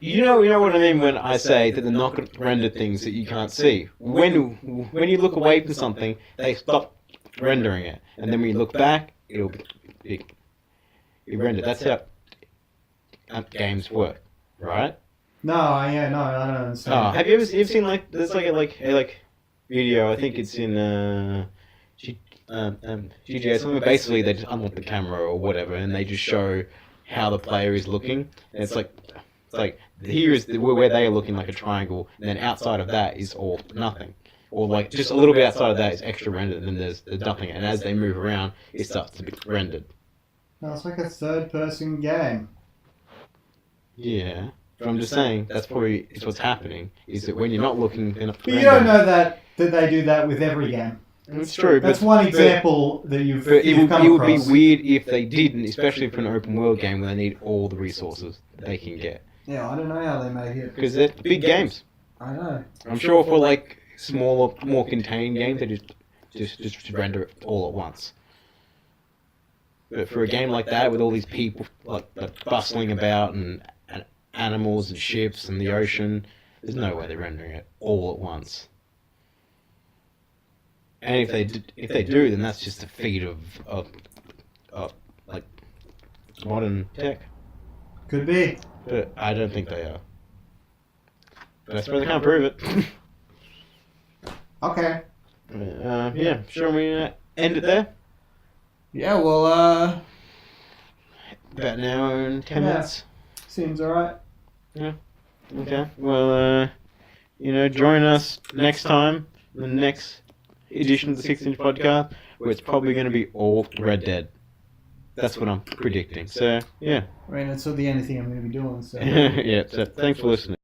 You know what I mean when I say that they're not going to render things that you can't see. When you look away from something, they stop rendering it, and then when you look back, it'll be rendered. That's how games work, right? No, I don't understand. Have you ever seen like there's a video? I think it's in GTA. Something basically they just unlock the camera or whatever, and they just show how the player is looking. And it's like here is where they are looking like a triangle, and then outside of that is all nothing, or like just a little bit outside of that is extra rendered, and then there's nothing. And as they move around, it starts to be rendered. No, it's like a third-person game. Yeah, but I'm just saying that's probably it's what's happening. Is that when you're not looking, they're not But you don't know that they do that with every game. It's true. That's one example that you've But it come would be across. weird if they didn't, especially for an open world game where they need all the resources they can get. Yeah, I don't know how they make it. Because they're big games. I know. I'm sure for like smaller, more contained games, they just render it all at once. But for a game like that, with all these people like bustling about and animals and ships and the ocean, there's no way they're rendering it all at once. And if they do, then that's just a feat of like modern tech. Could be. But I don't think they are. But I suppose I can't prove it. Okay. Yeah, shall we end it there? Yeah, well, About an hour and 10 minutes. seems alright. Yeah. Okay. Well, join us next time, the next edition of the 6-inch podcast, where it's probably going to be all Red Dead. That's what I'm predicting. So, yeah. I mean, it's the only thing I'm going to be doing, so... Yeah, so thanks for listening.